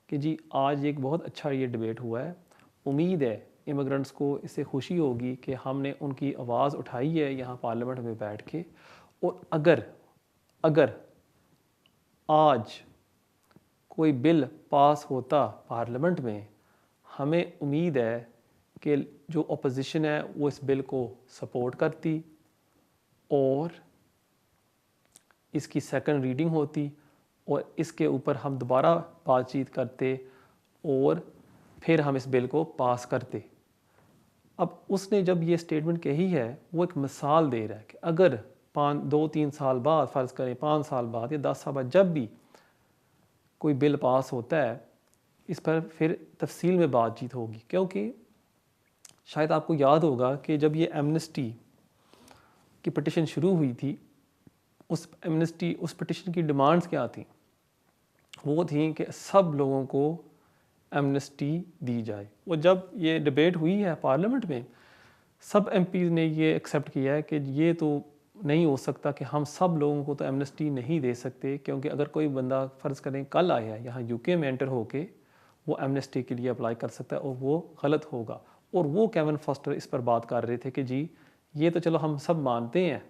कि जी आज एक बहुत अच्छा ये डिबेट हुआ है, उम्मीद है इमिग्रेंट्स को इससे खुशी होगी कि हमने उनकी आवाज़ उठाई है यहाँ पार्लियामेंट में बैठ के, और अगर आज कोई बिल पास होता पार्लियामेंट में, हमें उम्मीद है कि जो अपोजिशन है वो इस बिल को सपोर्ट करती और इसकी सेकंड रीडिंग होती और इसके ऊपर हम दोबारा बातचीत करते और फिर हम इस बिल को पास करते। अब उसने जब ये स्टेटमेंट कही है, वो एक मिसाल दे रहा है कि अगर 2-3 साल बाद, फ़र्ज़ करें 5 साल बाद या 10 साल बाद, जब भी कोई बिल पास होता है, इस पर फिर तफसील में बातचीत होगी। क्योंकि शायद आपको याद होगा कि जब ये एमनेस्टी की पिटिशन शुरू हुई थी, उस पिटिशन की डिमांड्स क्या थी? वो थी कि सब लोगों को एमनेस्टी दी जाए। और जब ये डिबेट हुई है पार्लियामेंट में, सब एमपीज़ ने ये एक्सेप्ट किया है कि ये तो नहीं हो सकता कि हम सब लोगों को तो एमनेस्टी नहीं दे सकते, क्योंकि अगर कोई बंदा फ़र्ज़ करें कल आया है यहाँ यूके में एंटर होके, वो एमनेस्टी के लिए अप्लाई कर सकता है और वो गलत होगा। और वो केविन फॉस्टर इस पर बात कर रहे थे कि जी ये तो चलो हम सब मानते हैं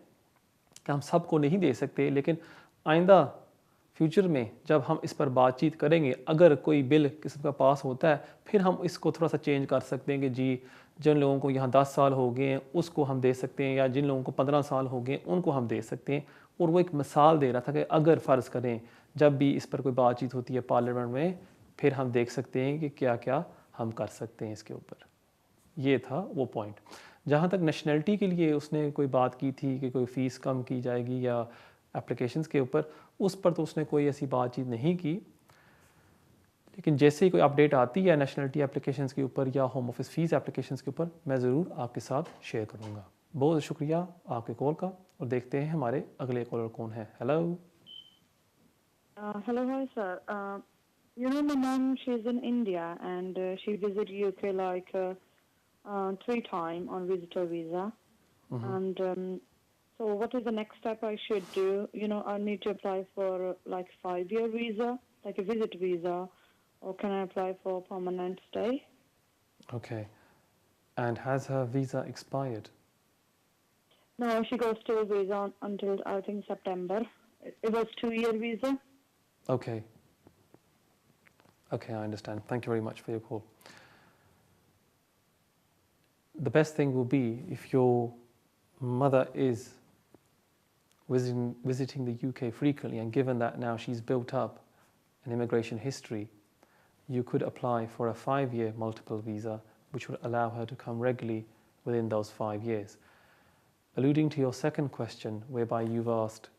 कि हम सब को नहीं दे सकते, लेकिन आइंदा फ्यूचर में जब हम इस पर बातचीत करेंगे, अगर कोई बिल किसी का पास होता है, फिर हम इसको थोड़ा सा चेंज कर सकते हैं कि जी जिन लोगों को यहाँ 10 साल हो गए हैं उसको हम दे सकते हैं, या जिन लोगों को 15 साल हो गए उनको हम दे सकते हैं। और वो एक मिसाल दे रहा था कि अगर फ़र्ज़ करें जब भी इस पर कोई बातचीत होती है पार्लियामेंट में, फिर हम देख सकते हैं कि क्या क्या हम कर सकते हैं इसके ऊपर। ये था वो पॉइंट। जहाँ तक नेशनैलिटी के लिए उसने कोई बात की थी कि कोई फ़ीस कम की जाएगी या एप्लीकेशंस के ऊपर, उस पर तो उसने कोई ऐसी बातचीत नहीं की। लेकिन जैसे ही कोई अपडेट आती है नेशनलिटी एप्लीकेशंस के ऊपर या होम ऑफिस फ़ीस एप्लीकेशंस के ऊपर, मैं ज़रूर आपके साथ शेयर करूँगा। बहुत शुक्रिया आपके कॉल का, और देखते हैं हमारे अगले कॉलर कौन है। Hello. Hello, hi sir. My mom, she's in India and she visited UK like 3 times on visitor visa. And so what is the next step I should do? I need to apply for like 5-year visa, like a visit visa, or can I apply for permanent stay? Okay. And has her visa expired? No, she got still visa until I think September. It was 2-year visa. Okay. Okay, I understand. Thank you very much for your call. The best thing will be if your mother is visiting the UK frequently, and given that now she's built up an immigration history, you could apply for a 5-year multiple visa, which would allow her to come regularly within those 5 years. Alluding to your second question, whereby you've asked,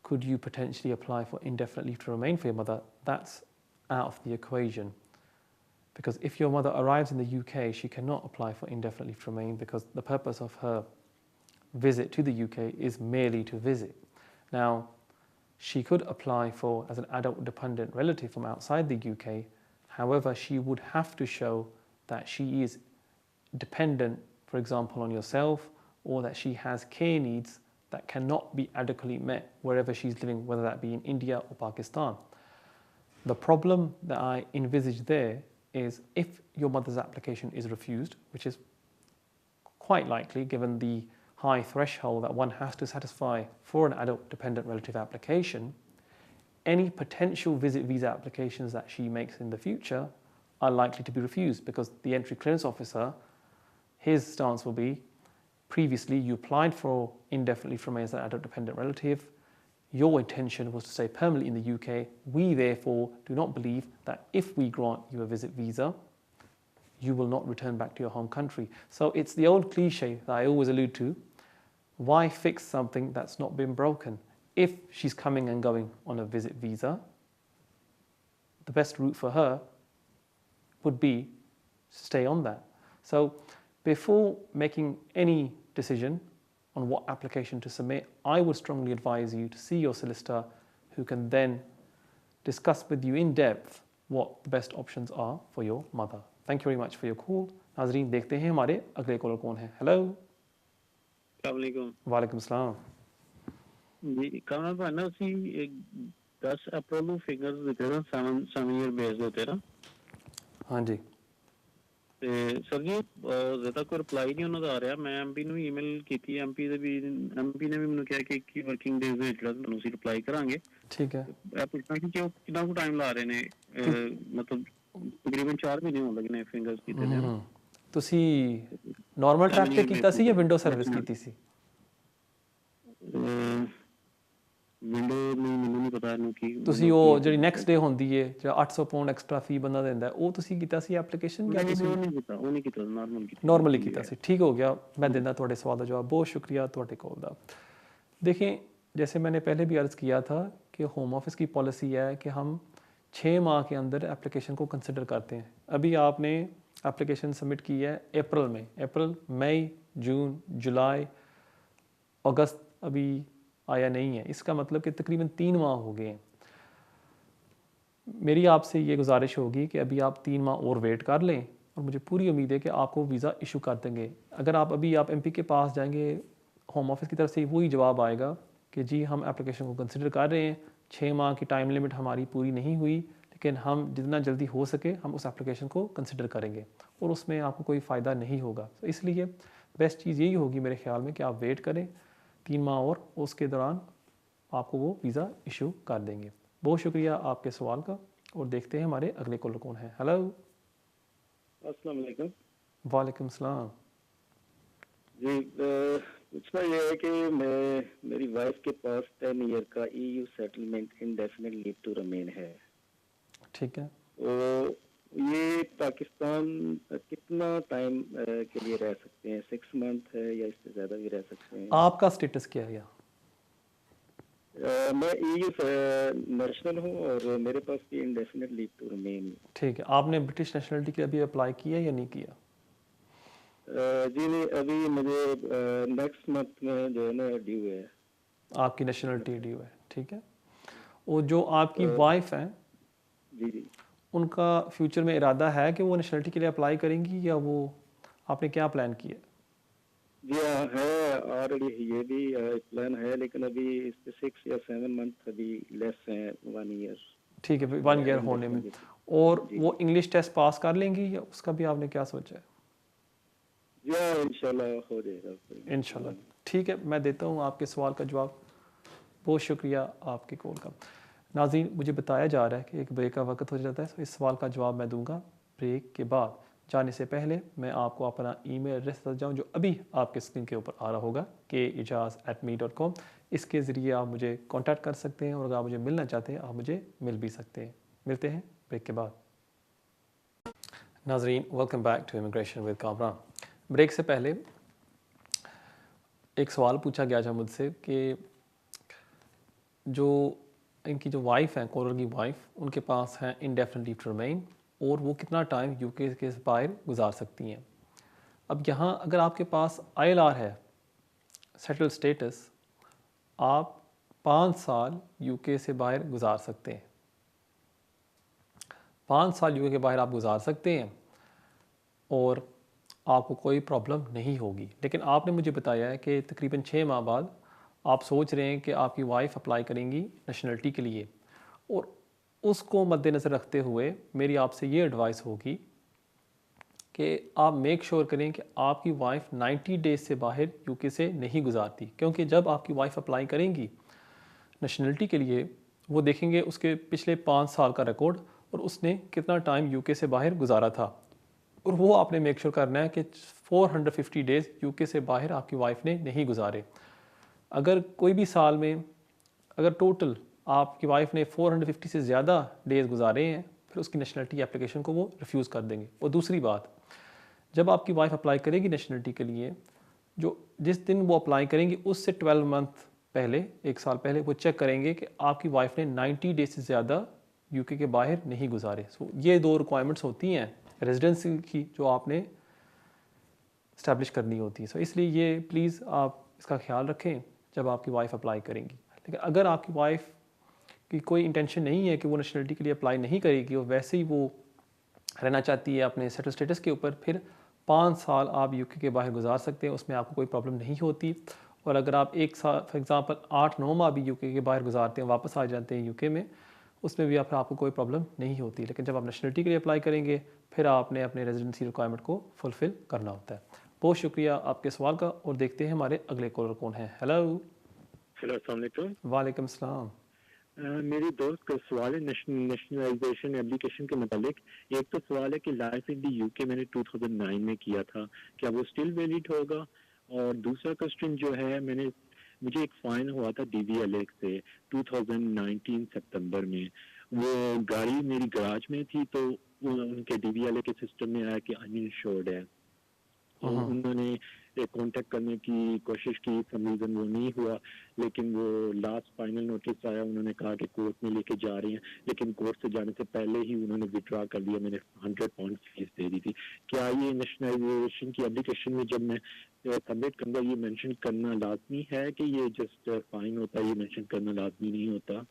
could you potentially apply for indefinite leave to remain for your mother? That's out of the equation. Because if your mother arrives in the UK, she cannot apply for indefinite leave to remain, because the purpose of her visit to the UK is merely to visit. Now, she could apply for as an adult dependent relative from outside the UK. However, she would have to show that she is dependent, for example, on yourself, or that she has care needs that cannot be adequately met wherever she's living, whether that be in India or Pakistan. The problem that I envisage there is if your mother's application is refused, which is quite likely given the high threshold that one has to satisfy for an adult dependent relative application, any potential visit visa applications that she makes in the future are likely to be refused, because the entry clearance officer, his stance will be, previously you applied for indefinite leave to remain as an adult dependent relative, your intention was to stay permanently in the UK, we therefore do not believe that if we grant you a visit visa, you will not return back to your home country. So it's the old cliche that I always allude to, why fix something that's not been broken? If she's coming and going on a visit visa, the best route for her would be to stay on that. So before making any decision on what application to submit, I would strongly advise you to see your solicitor, who can then discuss with you in depth what the best options are for your mother. Thank you very much for your call. नाज़रीन, देखते हैं हमारे अगले collar कौन है। Hello. वालेकुम सलाम। जी कमल भाई ना सी 10 अप्रैल ਨੂੰ ਫਿਗਰਸ ਦਿੱਤੇ ਨਾ 7 ਈਅਰ ਬੇਸ ਦੇ ਉੱਤੇ ਨਾ। ਹਾਂਜੀ। ਤੇ ਸਰ ਜੀ ਜ਼ਿਆਦਾ ਕੋਈ ਰਿਪਲਾਈ ਨਹੀਂ ਉਹਨਾਂ ਦਾ ਆ ਰਿਹਾ। ਮੈਂ ਐਮਪੀ ਨੂੰ ਈਮੇਲ ਕੀਤੀ, ਐਮਪੀ ਨੇ ਵੀ ਮੈਨੂੰ ਕਿਹਾ ਕਿ 21 ਵਰਕਿੰਗ ਡੇਜ਼ ਦੇ ਵਿੱਚ ਜਿਹੜਾ ਤੁਹਾਨੂੰ ਅਸੀਂ ਰਿਪਲਾਈ ਕਰਾਂਗੇ। ਠੀਕ ਹੈ। ਇਹ ਪੁੱਛਣਾ ਕਿ ਉਹ ਕਿੰਨਾ ਕੁ ਟਾਈਮ ਲਾ ਰਹੇ ਨੇ, ਮਤਲਬ ਤਕਰੀਬਨ 4 ਮਹੀਨੇ ਹੋਣ ਲੱਗੇ ਨੇ ਫਿੰਗਰਸ ਕੀਤੇ ਨੇ। ਤੁਸੀਂ ਨਾਰਮਲ ਟਰੈਕ ਤੇ ਕੀਤਾ ਸੀ ਜਾਂ ਵਿੰਡੋ ਸਰਵਿਸ ਕੀਤੀ ਸੀ? ਵਿੰਡੋ ਨਹੀਂ, ਮੈਨੂੰ ਨਹੀਂ ਪਤਾ ਇਹਨੂੰ ਕੀ। ਤੁਸੀਂ ਉਹ ਜਿਹੜੀ ਨੈਕਸਟ ਡੇ ਹੁੰਦੀ ਹੈ, ਜਿਹੜਾ 800 ਪਾਉਂਡ ਐਕਸਟਰਾ ਫੀ ਬੰਦਾ ਦਿੰਦਾ, ਉਹ ਤੁਸੀਂ ਕੀਤਾ ਸੀ ਐਪਲੀਕੇਸ਼ਨ ਜਾਂ ਤੁਸੀਂ? ਉਹ ਨਹੀਂ ਕੀਤਾ, ਨॉर्मली ਕੀਤਾ ਸੀ। ठीक हो गया, मैं देना थोड़े सवाल का जवाब। बहुत शुक्रिया थोड़े कॉल का। देखें, जैसे मैंने पहले भी अर्ज़ किया था कि होम ऑफिस की पॉलिसी है कि हम 6 माह के अंदर एप्लीकेशन को कंसिडर करते हैं। अभी आपने एप्लीकेशन सबमिट की है अप्रैल में, अप्रैल, मई, जून, जुलाई, अगस्त अभी आया नहीं है। इसका मतलब कि तकरीबन 3 माह हो गए हैं। मेरी आपसे ये गुजारिश होगी कि अभी आप 3 माह और वेट कर लें, और मुझे पूरी उम्मीद है कि आपको वीज़ा इशू कर देंगे। अगर आप एमपी के पास जाएंगे, होम ऑफिस की तरफ से वही जवाब आएगा कि जी हम एप्लीकेशन को कंसिडर कर रहे हैं, 6 माह की टाइम लिमिट हमारी पूरी नहीं हुई, लेकिन हम जितना जल्दी हो सके हम उस एप्लीकेशन को कंसिडर करेंगे, और उसमें आपको कोई फ़ायदा नहीं होगा। तो इसलिए बेस्ट चीज़ यही होगी मेरे ख्याल में कि आप वेट करें 3 माह और उसके दौरान आपको वो वीज़ा इशू कर देंगे। बहुत शुक्रिया आपके सवाल का, और देखते हैं हमारे अगले कॉलर कौन है। हेलो। अस्सलाम वालेकुम। वालेकुम सलाम। जी पूछना ये है कि मेरी वाइफ के पास 10 ईयर का EU settlement indefinite leave to remain है। ठीक है। तो ये पाकिस्तान कितना टाइम के लिए रह सकते हैं? 6 मंथ है या इससे ज़्यादा भी रह सकते हैं? आपका स्टेटस क्या है? मैं ईयू नेशनल हूँ और मेरे पास भी इंडेफिनिट लीव टू रिमेन। ठीक है। आपने ब्रिटिश नेशनलिटी के लिए अभी अप्लाई किया या नहीं किया? जी नहीं, अभी मुझे नेक्स्ट मंथ में जो है ना ड्यू है। आपकी नेशनलिटी ड्यू है, ठीक है। और जो आपकी अ, वाइफ हैं, जी जी उनका फ्यूचर में इरादा है कि वो नेशनलिटी के लिए अप्लाई करेंगी, या वो आपने क्या प्लान किया? जी हाँ है, ऑलरेडी ये भी प्लान है, लेकिन अभी इसके 6 या 7 मंथ अभी लेस हैं 1 ईयर ठीक है, 1 ईयर होने में। और जी वो इंग्लिश टेस्ट पास कर लेंगी, या उसका भी आपने क्या सोचा है? जी हाँ, इंशाल्लाह हो जाएगा इंशाल्लाह। ठीक है, मैं देता हूँ आपके सवाल का जवाब। बहुत शुक्रिया आपके कॉल का। नाज़रीन, मुझे बताया जा रहा है कि एक ब्रेक का वक्त हो जाता है, तो इस सवाल का जवाब मैं दूंगा ब्रेक के बाद। जाने से पहले मैं आपको अपना ईमेल एड्रेस बता जाऊँ, जो अभी आपके स्क्रीन के ऊपर आ रहा होगा, kejaz@me.com। इसके ज़रिए आप मुझे कांटेक्ट कर सकते हैं, और अगर आप मुझे मिलना चाहते हैं, आप मुझे मिल भी सकते हैं। मिलते हैं ब्रेक के बाद। नाज़रीन, welcome back to immigration with Kamran. Break से पहले एक सवाल पूछा गया था मुझसे कि जो इनकी जो वाइफ हैं, कॉलर की वाइफ, उनके पास हैं इंडेफिनिट लीव टू रिमेन, और वो कितना टाइम यूके के बाहर गुजार सकती हैं। अब यहाँ अगर आपके पास ILR है, सेटल स्टेटस, आप 5 साल यूके से बाहर गुजार सकते हैं। 5 साल यूके के बाहर आप गुजार सकते हैं और आपको कोई प्रॉब्लम नहीं होगी। लेकिन आपने मुझे बताया है कि तकरीबन 6 माह बाद आप सोच रहे हैं कि आपकी वाइफ अप्लाई करेंगी नेशनलिटी के लिए, और उसको मद्देनज़र रखते हुए मेरी आपसे ये एडवाइस होगी कि आप मेक श्योर करें कि आपकी वाइफ 90 डेज से बाहर यूके से नहीं गुजारती, क्योंकि जब आपकी वाइफ अप्लाई करेंगी नेशनलिटी के लिए, वो देखेंगे उसके पिछले 5 साल का रिकॉर्ड और उसने कितना टाइम यूके से बाहर गुजारा था, और वो आपने मेक श्योर करना है कि 450 डेज़ यूके से बाहर आपकी वाइफ ने नहीं गुजारे। अगर कोई भी साल में अगर टोटल आपकी वाइफ ने 450 से ज़्यादा डेज़ गुजारे हैं, फिर उसकी नेशनलिटी एप्लीकेशन को वो रिफ्यूज़ कर देंगे। और दूसरी बात, जब आपकी वाइफ अप्लाई करेगी नेशनलिटी के लिए, जो जिस दिन वो अप्लाई करेंगी उससे 12 मंथ पहले, 1 साल पहले, वो चेक करेंगे कि आपकी वाइफ ने 90 डेज से ज़्यादा यूके के बाहर नहीं गुजारे। सो ये 2 रिक्वायरमेंट्स होती हैं रेजिडेंसी की, जो आपने इस्टेब्लिश करनी होती है। सो इसलिए ये प्लीज़ आप इसका ख्याल रखें जब आपकी वाइफ अप्लाई करेंगी। लेकिन अगर आपकी वाइफ की कोई इंटेंशन नहीं है कि वो नेशनलिटी के लिए अप्लाई नहीं करेगी, और वैसे ही वो रहना चाहती है अपने सेटल स्टेटस के ऊपर, फिर 5 साल आप यूके के बाहर गुजार सकते हैं, उसमें आपको कोई प्रॉब्लम नहीं होती। और अगर आप 1 साल फॉर एग्ज़ाम्पल 8-9 माह भी यूके के बाहर गुजारते हैं, वापस आ जाते हैं यूके में, उसमें भी आपको कोई प्रॉब्लम नहीं होती। लेकिन जब आप नेशनलिटी के लिए अप्लाई करेंगे, फिर आपने अपने रेजिडेंसी रिक्वायरमेंट को फुलफ़िल करना होता है। बहुत शुक्रिया आपके सवाल का, और देखते हैं हमारे अगले कॉलर कौन है। हेलो। हेलो, अस्सलाम वालेकुम। वालेकुम सलाम। मेरी दोस्त का सवाल है नेशनलाइजेशन एप्लीकेशन के मतलब। एक तो सवाल है कि लाइफ इन दी यूके मैंने 2009 में किया था, क्या वो स्टिल वैलिड होगा? और दूसरा क्वेश्चन जो है, मुझे एक फाइन हुआ था DVLA से 2019 सितंबर में। वो गाड़ी मेरी गराज में थी, तो उनके DVLA के सिस्टम में आया कि अनइंश्योर्ड है। उन्होंने कांटेक्ट करने की कोशिश की, सम रीजन वो नहीं हुआ, लेकिन वो लास्ट फाइनल नोटिस आया, उन्होंने कहा कि कोर्ट में लेके जा रहे हैं, लेकिन कोर्ट से जाने से पहले ही उन्होंने विड्रॉ कर लिया। मैंने 100 पाउंड फीस दे दी थी। क्या ये नेशनलाइजेशन की एप्लीकेशन में जब मैं सबमिट करूंगा, ये मेंशन करना लाजमी है कि ये जस्ट फाइन होता है, ये मेंशन करना लाजमी नहीं होता?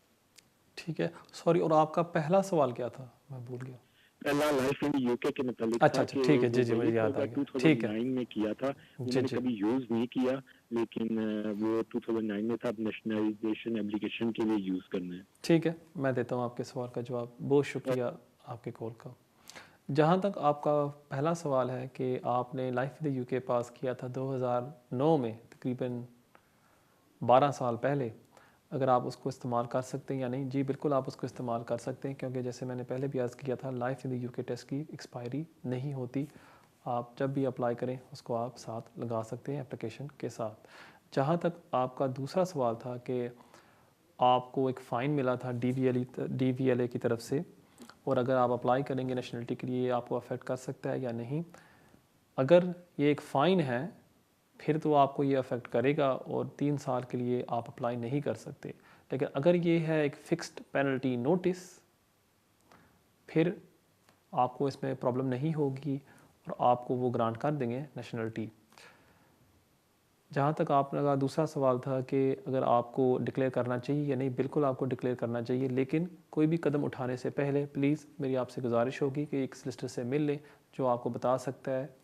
ठीक है, सॉरी, और आपका पहला सवाल क्या था? मैं भूल गया। पहला लाइफ इन यूके के मतलब अच्छा, ठीक है, जी मुझे याद आ गया। ठीक है, 2009 में किया था, उन्होंने कभी यूज नहीं किया, लेकिन वो 2009 में था। अब नेशनलाइजेशन एप्लीकेशन के लिए यूज करना है। ठीक है, मैं देता हूँ आपके सवाल का जवाब। बहुत शुक्रिया आपके कॉल का। जहाँ तक आपका पहला सवाल है कि आपने लाइफ इन द यूके पास किया था 2009 में, तकरीबन 12 साल पहले, अगर आप उसको इस्तेमाल कर सकते हैं या नहीं। जी बिल्कुल, आप उसको इस्तेमाल कर सकते हैं, क्योंकि जैसे मैंने पहले भी अर्ज़ किया था, life in the UK test की एक्सपायरी नहीं होती। आप जब भी अप्लाई करें उसको आप साथ लगा सकते हैं एप्लीकेशन के साथ। जहाँ तक आपका दूसरा सवाल था कि आपको एक फ़ाइन मिला था DVLA की तरफ से, और अगर आप अप्लाई करेंगे नेशनलिटी के लिए आपको अफेक्ट कर सकता है या नहीं। अगर ये एक फ़ाइन है फिर तो आपको ये अफेक्ट करेगा और 3 साल के लिए आप अप्लाई नहीं कर सकते। लेकिन अगर ये है एक फ़िक्स्ड पेनल्टी नोटिस, फिर आपको इसमें प्रॉब्लम नहीं होगी और आपको वो ग्रांट कर देंगे नेशनलिटी। जहाँ तक आपका दूसरा सवाल था कि अगर आपको डिक्लेयर करना चाहिए या नहीं, बिल्कुल आपको डिक्लेयर करना चाहिए, लेकिन कोई भी कदम उठाने से पहले प्लीज़ मेरी आपसे गुजारिश होगी कि एक सॉलिसिटर से मिल लें जो आपको बता सकता है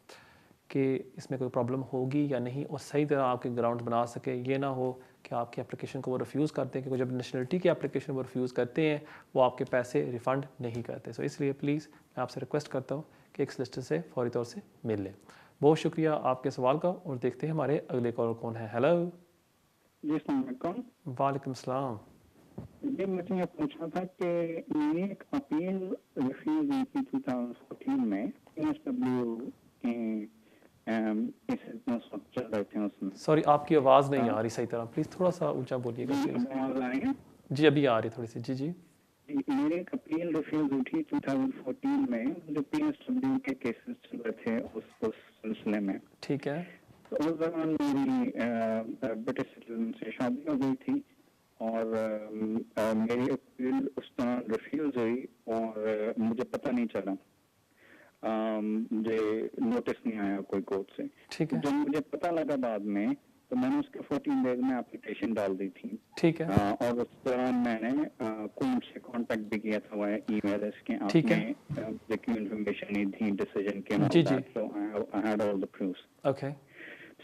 कि इसमें कोई प्रॉब्लम होगी या नहीं, और सही तरह आपके ग्राउंड बना सके। ये ना हो कि आपकी एप्लीकेशन को वो रिफ्यूज़ करते हैं, क्योंकि जब नेशनलिटी की एप्लीकेशन वो रिफ्यूज़ करते हैं वो आपके पैसे रिफ़ंड नहीं करते। सो इसलिए प्लीज़ मैं आपसे रिक्वेस्ट करता हूँ कि एक सॉलिसिटर से फौरी तौर से मिल लें। बहुत शुक्रिया आपके सवाल का, और देखते हैं हमारे अगले कॉलर कौन है। हेलो। जी अस्सलाम वालेकुम। वालेकुम सलाम। जी मुझे ये पूछना था कि मैंने एक अपील रिफ्यूज हुई थी 2014 में PSW के केसेस में चल रहे थे उसमें। सॉरी आपकी आवाज़ नहीं आ रही सही तरह, प्लीज़ थोड़ा सा ऊंचा बोलिएगा प्लीज़। आवाज आ रही है? जी अभी आ रही थोड़ी सी। जी जी मेरी एक अपील रिफ्यूज हुई थी 2014 में जो PSW के केसेस चल रहे थे उस सिलसिले में। ठीक है। तो उस दौरान मेरी ब्रिटिश सिटीजन से शादी हो गई थी और मेरी अपील उस दौरान रिफ्यूज हुई और मुझे पता नहीं चला, मुझे नोटिस नहीं आया कोई कोर्ट से। ठीक है। जब मुझे पता लगा बाद में तो मैंने उसके 14 डेज में एप्लीकेशन डाल दी थी। ठीक है। और उस दौरान मैंने कोर्ट से कांटेक्ट भी किया था वाया ईमेल इसके ठीक है। आपने जो इन्फॉर्मेशन नहीं थी डिसीजन के जी जी। So I had all the proofs. Okay.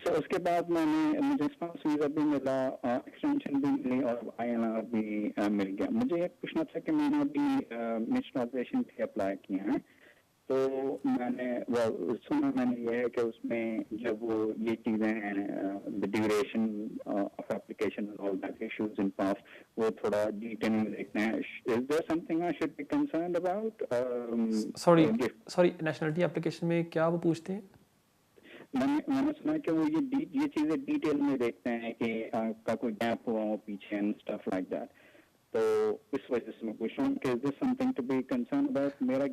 So उसके बाद मुझे स्पाउस वीजा भी मिला, एक्सटेंशन भी मिली और ILR भी मिल गया। मुझे ये पूछना था कि मैंने अभी मिस्ड ऑपरेशन पे अप्लाई किया है, तो मैंने वो सुना मैंने ये है कि उसमें जब वो ये चीज़ें हैं the duration of application all that issues in pass वो थोड़ा डिटेल में देखते हैं। Is there something I should be concerned about? Sorry nationality application में क्या वो पूछते हैं? मैंने सुना कि वो ये चीजें डिटेल में देखते हैं कि आपका कोई गैप हुआ हो पीछे एंड स्टफ लाइक दैट। तो इस वजह से मैं पूछ रहा हूँ कि is this something to be concern about? मेरा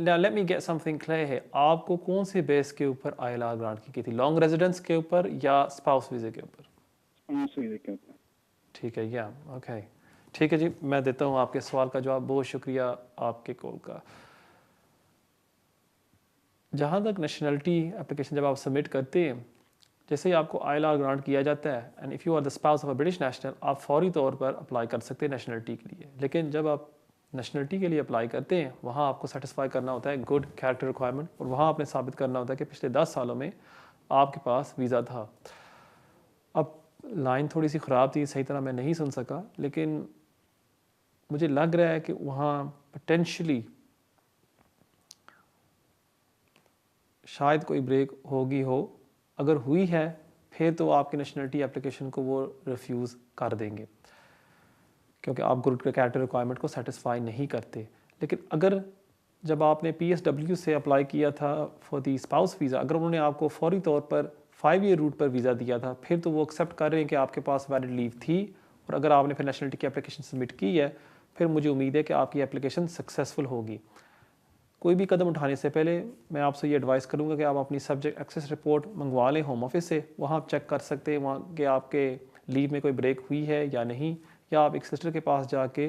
now let me get something clear है। आपको कौन से बेस के ऊपर ILR ग्रांट की थी? लॉन्ग रेजिडेंस के ऊपर या स्पाउस वीज़े के ऊपर? स्पाउस वीजे के ऊपर। ठीक है, या ओके ठीक है जी, मैं देता हूँ आपके सवाल का जवाब। बहुत शुक्रिया आपके कॉल का। जहाँ तक नेशनलिटी एप्लीकेशन जब आप सबमिट करते हैं, जैसे ही आपको ILR ग्रांट किया जाता है and if you are the spouse of a British national, आप फौरी तौर पर अप्लाई कर सकते हैं नेशनलिटी के लिए। लेकिन जब आप नेशनलिटी के लिए अप्लाई करते हैं वहाँ आपको सेटिस्फाई करना होता है गुड कैरेक्टर रिक्वायरमेंट, और वहाँ आपने साबित करना होता है कि पिछले 10 सालों में आपके पास वीज़ा था। अब लाइन थोड़ी सी ख़राब थी, सही तरह मैं नहीं सुन सका, लेकिन मुझे लग रहा है कि वहाँ पोटेंशली शायद कोई ब्रेक होगी हो। अगर हुई है फिर तो आपकी नेशनलिटी एप्लीकेशन को वो रिफ्यूज़ कर देंगे क्योंकि आप गुड कैरेक्टर रिक्वायरमेंट को सेटिस्फाई नहीं करते। लेकिन अगर जब आपने PSW से अप्लाई किया था फॉर दी स्पाउस वीज़ा, अगर उन्होंने आपको फौरी तौर पर 5 ईयर रूट पर वीज़ा दिया था, फिर तो वो एक्सेप्ट कर रहे हैं कि आपके पास वैलिड लीव थी, और अगर आपने फिर नेशनलिटी की एप्लीकेशन सबमिट की है फिर मुझे उम्मीद है कि आपकी एप्लीकेशन सक्सेसफुल होगी। कोई भी कदम उठाने से पहले मैं आपसे ये एडवाइस करूँगा कि आप अपनी सब्जेक्ट एक्सेस रिपोर्ट मंगवा लें होम ऑफिस से। वहाँ आप चेक कर सकते हैं वहाँ के आपके लीव में कोई ब्रेक हुई है या नहीं, या आप एक सिस्टर के पास जाके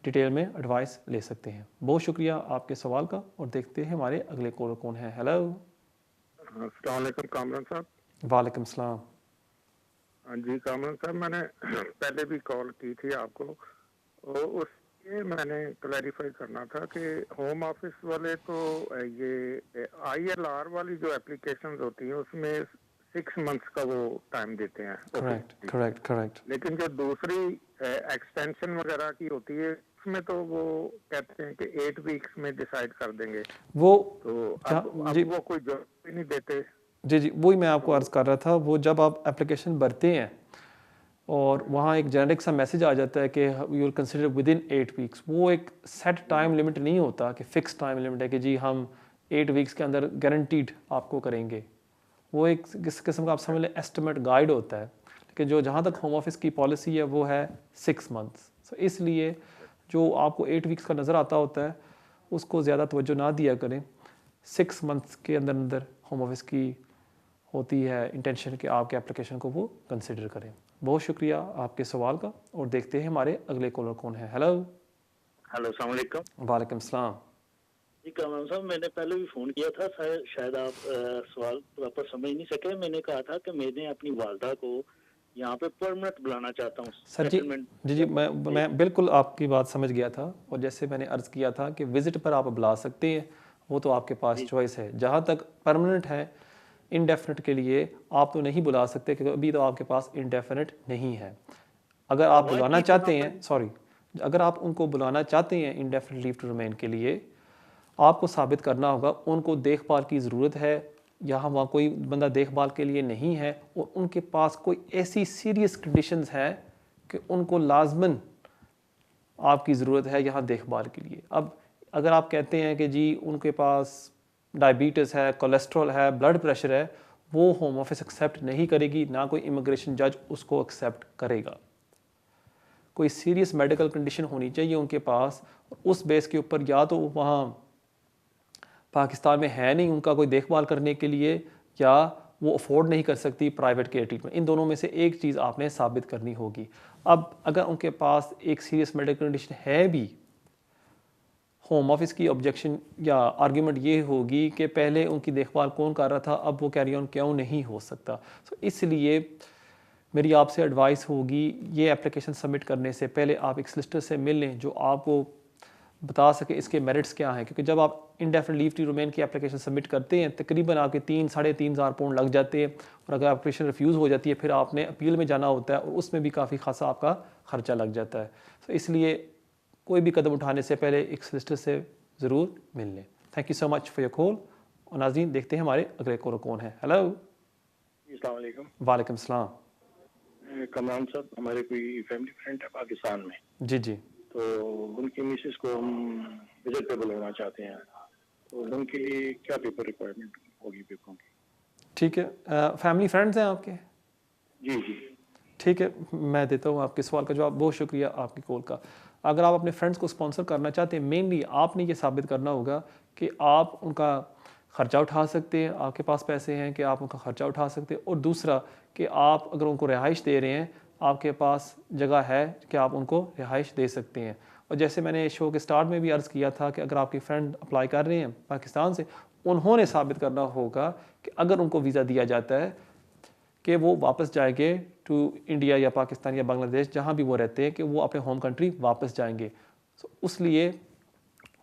डिटेल में एडवाइस ले सकते हैं। बहुत शुक्रिया आपके सवाल का, और देखते हैं हमारे अगले कॉलर कौन है। हेलो। अस्सलाम वालेकुम कामरान साहब। वालेकुम सलाम। हाँ जी कामरान साहब, मैंने पहले भी कॉल की थी आपको, उसके मैंने क्लैरिफाई करना था कि होम ऑफिस वाले तो ये ILR वाली जो एप्लीकेशंस होती हैं उसमें 6 मंथ्स का वो टाइम देते हैं। करेक्ट। लेकिन जो दूसरी एक्सटेंशन वगैरह की होती है उसमें तो वो कहते हैं कि 8 वीक्स में डिसाइड कर देंगे। वो तो अब वो कोई जॉब भी नहीं देते। जी वही मैं आपको अर्ज़ कर रहा था। वो जब आप एप्लीकेशन भरते हैं और वहाँ एक जेनेरिक सा मैसेज आ जाता है कि you will consider with in 8 weeks, वो एक सेट टाइम लिमिट नहीं होता कि फ़िक्स टाइम लिमिट है कि जी हम 8 वीक्स के अंदर गारंटीड आपको करेंगे। वो एक किस किस्म का आप समझ लें एस्टिमेट गाइड होता है, लेकिन जो जहाँ तक होम ऑफिस की पॉलिसी है वो है 6 मंथ्स। सो इसलिए जो आपको 8 वीक्स का नज़र आता होता है उसको ज़्यादा तवज्जो ना दिया करें। 6 मंथ्स के अंदर अंदर होम ऑफिस की होती है इंटेंशन कि आपके एप्लीकेशन को वो कंसिडर करें। बहुत शुक्रिया आपके सवाल का, और देखते हैं हमारे अगले कॉलर कौन है। हेलो। हेलो, अस्सलाम वालेकुम। वालेकुम सलाम। जी कामरान साहब, मैंने पहले भी फ़ोन किया था, शायद आप सवाल प्रॉपर समझ नहीं सके। मैंने कहा था कि मैंने अपनी वालदा को यहाँ पे परमानेंट बुलाना चाहता हूँ। सर जी जी मैं बिल्कुल आपकी बात समझ गया था, और जैसे मैंने अर्ज़ किया था कि विज़िट पर आप बुला सकते हैं, वो तो आपके पास चॉइस है। जहाँ तक परमानेंट है, इंडेफिनिट के लिए आप तो नहीं बुला सकते क्योंकि अभी तो आपके पास इंडेफिनिट नहीं है। अगर आप बुलाना चाहते हैं, सॉरी, अगर आप उनको बुलाना चाहते हैं इंडेफिनिट लीव टू रिमेन के लिए, आपको साबित करना होगा उनको देखभाल की ज़रूरत है, यहाँ वहाँ कोई बंदा देखभाल के लिए नहीं है, और उनके पास कोई ऐसी सीरियस कंडीशंस हैं कि उनको लाजमन आपकी ज़रूरत है यहाँ देखभाल के लिए। अब अगर आप कहते हैं कि जी उनके पास डायबिटीज़ है, कोलेस्ट्रॉल है, ब्लड प्रेशर है, वो होम ऑफिस एक्सेप्ट नहीं करेगी, ना कोई इमिग्रेशन जज उसको एक्सेप्ट करेगा। कोई सीरियस मेडिकल कंडीशन होनी चाहिए उनके पास, उस बेस के ऊपर या तो वहाँ पाकिस्तान में है नहीं उनका कोई देखभाल करने के लिए, या वो अफोर्ड नहीं कर सकती प्राइवेट केयर ट्रीटमेंट। इन दोनों में से एक चीज़ आपने साबित करनी होगी। अब अगर उनके पास एक सीरियस मेडिकल कंडीशन है भी, होम ऑफिस की ऑब्जेक्शन या आर्ग्यूमेंट ये होगी कि पहले उनकी देखभाल कौन कर रहा था, अब वो कैरी ऑन क्यों नहीं हो सकता। तो इसलिए मेरी आपसे एडवाइस होगी, ये एप्लीकेशन सबमिट करने से पहले आप एक सॉलिसिटर से मिल लें जो आपको बता सके इसके मेरिट्स क्या हैं, क्योंकि जब आप इंडेफिनिट लीव टू रिमेन की एप्लीकेशन सबमिट करते हैं तकरीबन आपके 3-3.5 हज़ार पाउंड लग जाते हैं, और अगर एप्लीकेशन रिफ्यूज़ हो जाती है फिर आपने अपील में जाना होता है, और उसमें भी काफ़ी खासा आपका खर्चा लग जाता है। तो इसलिए कोई भी कदम उठाने से पहले एक सॉलिसिटर से ज़रूर मिल लें। Thank you so much for your call. और नाज़रीन, देखते हैं हमारे अगले कॉलर कौन है। हेलो। अस्सलाम वालेकुम। वालेकुम सलाम। कमरान साहब, हमारे कोई फैमिली फ्रेंड है पाकिस्तान में, जी जी, तो उनकी मिसेस को हम विजिट पे बुलाना चाहते हैं, तो उनके लिए क्या पेपर रिक्वायरमेंट होगी पेपरों की? ठीक है। फैमिली फ्रेंड्स हैं आपके? जी जी, ठीक है, मैं देता हूँ आपके सवाल का जवाब। बहुत शुक्रिया आपकी कॉल का। अगर आप अपने फ्रेंड्स को स्पॉन्सर करना चाहते हैं, मेनली आपने ये साबित करना होगा कि आप उनका ख़र्चा उठा सकते हैं, आपके पास पैसे हैं कि आप उनका ख़र्चा उठा सकते हैं, और दूसरा कि आप अगर उनको रिहाइश दे रहे हैं, आपके पास जगह है कि आप उनको रिहाइश दे सकते हैं। और जैसे मैंने शो के स्टार्ट में भी अर्ज़ किया था कि अगर आपके फ्रेंड अप्लाई कर रहे हैं पाकिस्तान से, उन्होंने साबित करना होगा कि अगर उनको वीज़ा दिया जाता है कि वो वापस जाएंगे टू इंडिया या पाकिस्तान या बांग्लादेश, जहाँ भी वो रहते हैं, कि वो अपने होम कंट्री वापस जाएंगे। सो उसलिए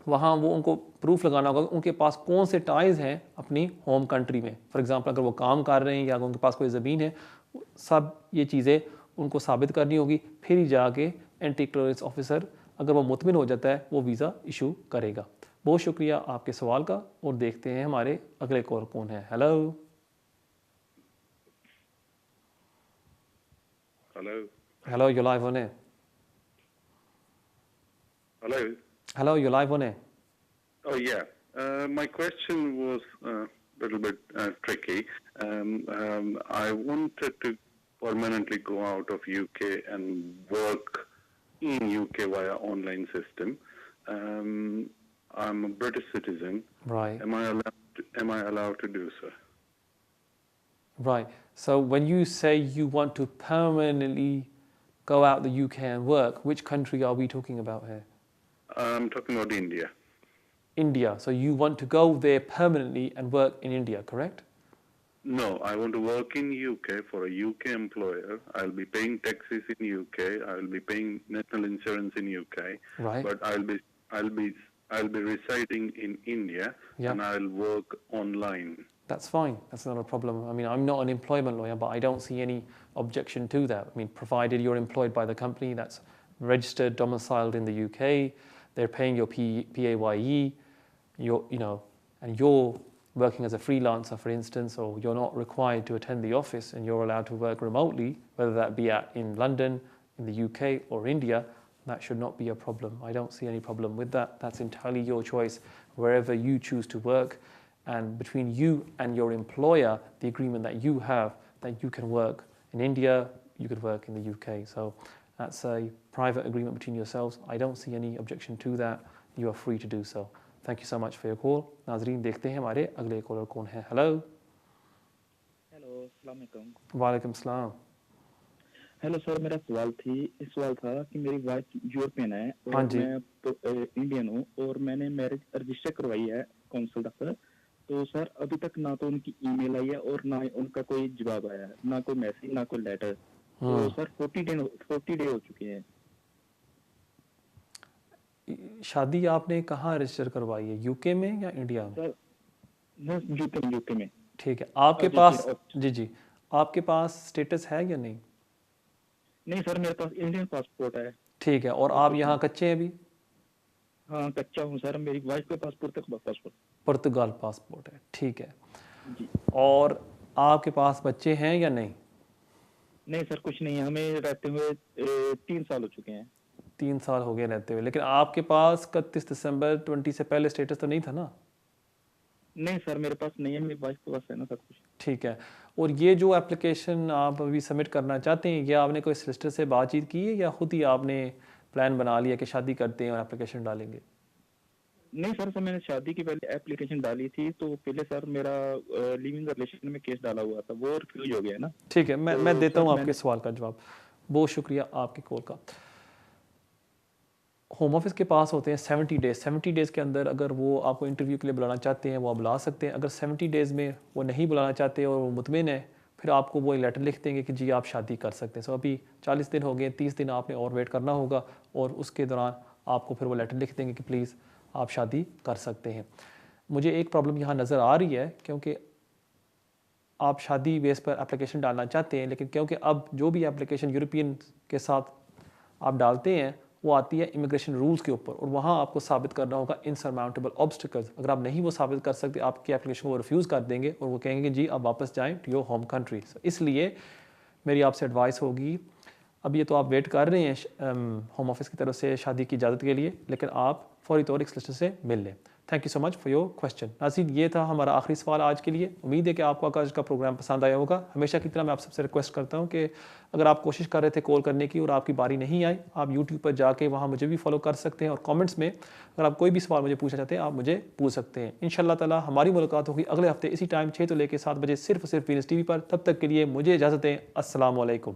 वहाँ वो उनको प्रूफ लगाना होगा कि उनके पास कौन से टाइज़ हैं अपनी होम कंट्री में। फॉर एग्जांपल अगर वो काम कर रहे हैं या अगर उनके पास कोई ज़मीन है, सब ये चीज़ें उनको साबित करनी होगी, फिर ही जाके एंटी टेररिस्ट ऑफिसर अगर वो मुतमिन हो जाता है वो वीज़ा इशू करेगा। बहुत शुक्रिया आपके सवाल का, और देखते हैं हमारे अगले कॉलर कौन है। Hello. Hello. Hello, you're live on air. Hello. Hello, you're live on air. Oh yeah. My question was a little bit tricky. I wanted to permanently go out of UK and work in UK via online system. I'm a British citizen. Right. Am I allowed to do so? Right. So when you say you want to permanently go out the UK and work, which country are we talking about here? I'm talking about India. India. So you want to go there permanently and work in India, correct? No, I want to work in UK for a UK employer. I'll be paying taxes in UK. I'll be paying national insurance in UK. Right. But I'll be residing in India, Yeah. and I'll work online. That's fine. That's not a problem. I mean, I'm not an employment lawyer, but I don't see any objection to that. I mean, provided you're employed by the company that's registered, domiciled in the UK, they're paying your PAYE, and you're working as a freelancer, for instance, or you're not required to attend the office and you're allowed to work remotely, whether that be in London, in the UK, or India, That should not be a problem. I don't see any problem with that. That's entirely your choice, wherever you choose to work. And between you and your employer, the agreement that you have, that you can work in India, you could work in the UK. So that's a private agreement between yourselves. I don't see any objection to that. You are free to do so. Thank you so much for your call. नाजरीन देखते हैं हमारे अगले collar कौन है. Hello. Hello, अस्सलाम वालेकुम. वालेकुम सलाम. हेलो सर, मेरा सवाल था कि मेरी वाइफ यूरोपियन है हाँ और जी. मैं इंडियन हूँ और मैंने मैरिज रजिस्टर करवाई है कौंसिल दफ्तर. तो सर अभी तक ना तो उनकी ईमेल आई है और ना उनका कोई जवाब आया है, ना कोई मैसेज ना कोई लेटर. तो सर 40 डे हो चुके हैं. शादी आपने कहाँ रजिस्टर करवाई है, यूके में या इंडिया में? सर यूके में. ठीक है. आपके पास जी आपके पास स्टेटस है या नहीं? नहीं सर, मेरे पास इंडियन पासपोर्ट है. ठीक है. और आप यहाँ कच्चे हैं अभी? हाँ कच्चा हूँ सर. मेरी वाइफ का पासपोर्ट पुर्तगाल पासपोर्ट है. ठीक है. जी. और आपके पास बच्चे हैं या नहीं? नहीं सर, कुछ नहीं है. हमें रहते हुए 3 साल हो चुके हैं. 3 साल हो गए रहते हुए. लेकिन आपके पास 31 दिसंबर 20 से पहले स्टेटस तो नहीं था ना? नहीं सर, मेरे पास नहीं है. मेरी वाइफ के पास है ना सब कुछ. ठीक है. और ये जो एप्लीकेशन आप अभी सबमिट करना चाहते हैं, ये आपने कोई सोलिसिटर से बातचीत की है या खुद ही आपने प्लान बना लिया कि शादी करते हैं और एप्लीकेशन डालेंगे? नहीं सर, मैंने शादी की पहले एप्लीकेशन डाली थी. तो पहले सर मेरा लिविंग रिलेशन में केस डाला हुआ था, वो रिफ्यूज हो गया ना. ठीक है. मैं देता हूँ आपके मैंने सवाल का जवाब. बहुत शुक्रिया आपकी कॉल का. होम ऑफिस के पास होते हैं 70 डेज़. 70 डेज़ के अंदर अगर वो आपको इंटरव्यू के लिए बुलाना चाहते हैं वो आप बुला सकते हैं. अगर 70 डेज़ में वो नहीं बुलाना चाहते और वो मुतमिन है, फिर आपको वो लेटर लिख देंगे कि जी आप शादी कर सकते हैं. सो अभी 40 दिन हो गए, 30 दिन आपने और वेट करना होगा और उसके दौरान आपको फिर वो लेटर लिख देंगे कि प्लीज़ आप शादी कर सकते हैं. मुझे एक प्रॉब्लम यहाँ नज़र आ रही है, क्योंकि आप शादी बेस पर एप्लीकेशन डालना चाहते हैं, लेकिन क्योंकि अब जो भी एप्लीकेशन यूरोपियन के साथ आप डालते हैं वो आती है इमिग्रेशन रूल्स के ऊपर, और वहाँ आपको साबित करना होगा इनसरमाउंटेबल ऑब्स्टिकल्स. अगर आप नहीं वो साबित कर सकते, आपकी एप्लीकेशन को रिफ्यूज़ कर देंगे और वो कहेंगे कि जी आप वापस जाएं टू योर होम कंट्री. इसलिए मेरी आपसे एडवाइस होगी, अब ये तो आप वेट कर रहे हैं होम ऑफिस की तरफ से शादी की इजाज़त के लिए, लेकिन आप फौरी तौर एक सोलिसिटर से मिल लें. Thank you so much for your question. नाज़रीन, ये था हमारा आखिरी सवाल आज के लिए. उम्मीद है कि आपको आज का प्रोग्राम पसंद आया होगा. हमेशा की तरह मैं आप सबसे रिक्वेस्ट करता हूँ कि अगर आप कोशिश कर रहे थे कॉल करने की और आपकी बारी नहीं आई, आप यूट्यूब पर जाके वहाँ मुझे भी फॉलो कर सकते हैं, और कमेंट्स में अगर आप कोई भी सवाल मुझे पूछना चाहते हैं आप मुझे पूछ सकते हैं. इंशाअल्लाह ताला हमारी मुलाकात होगी अगले हफ्ते इसी टाइम 6 से लेकर 7 बजे सिर्फ वीनस टीवी पर. तब तक के लिए मुझे इजाज़त दें. अस्सलाम वालेकुम.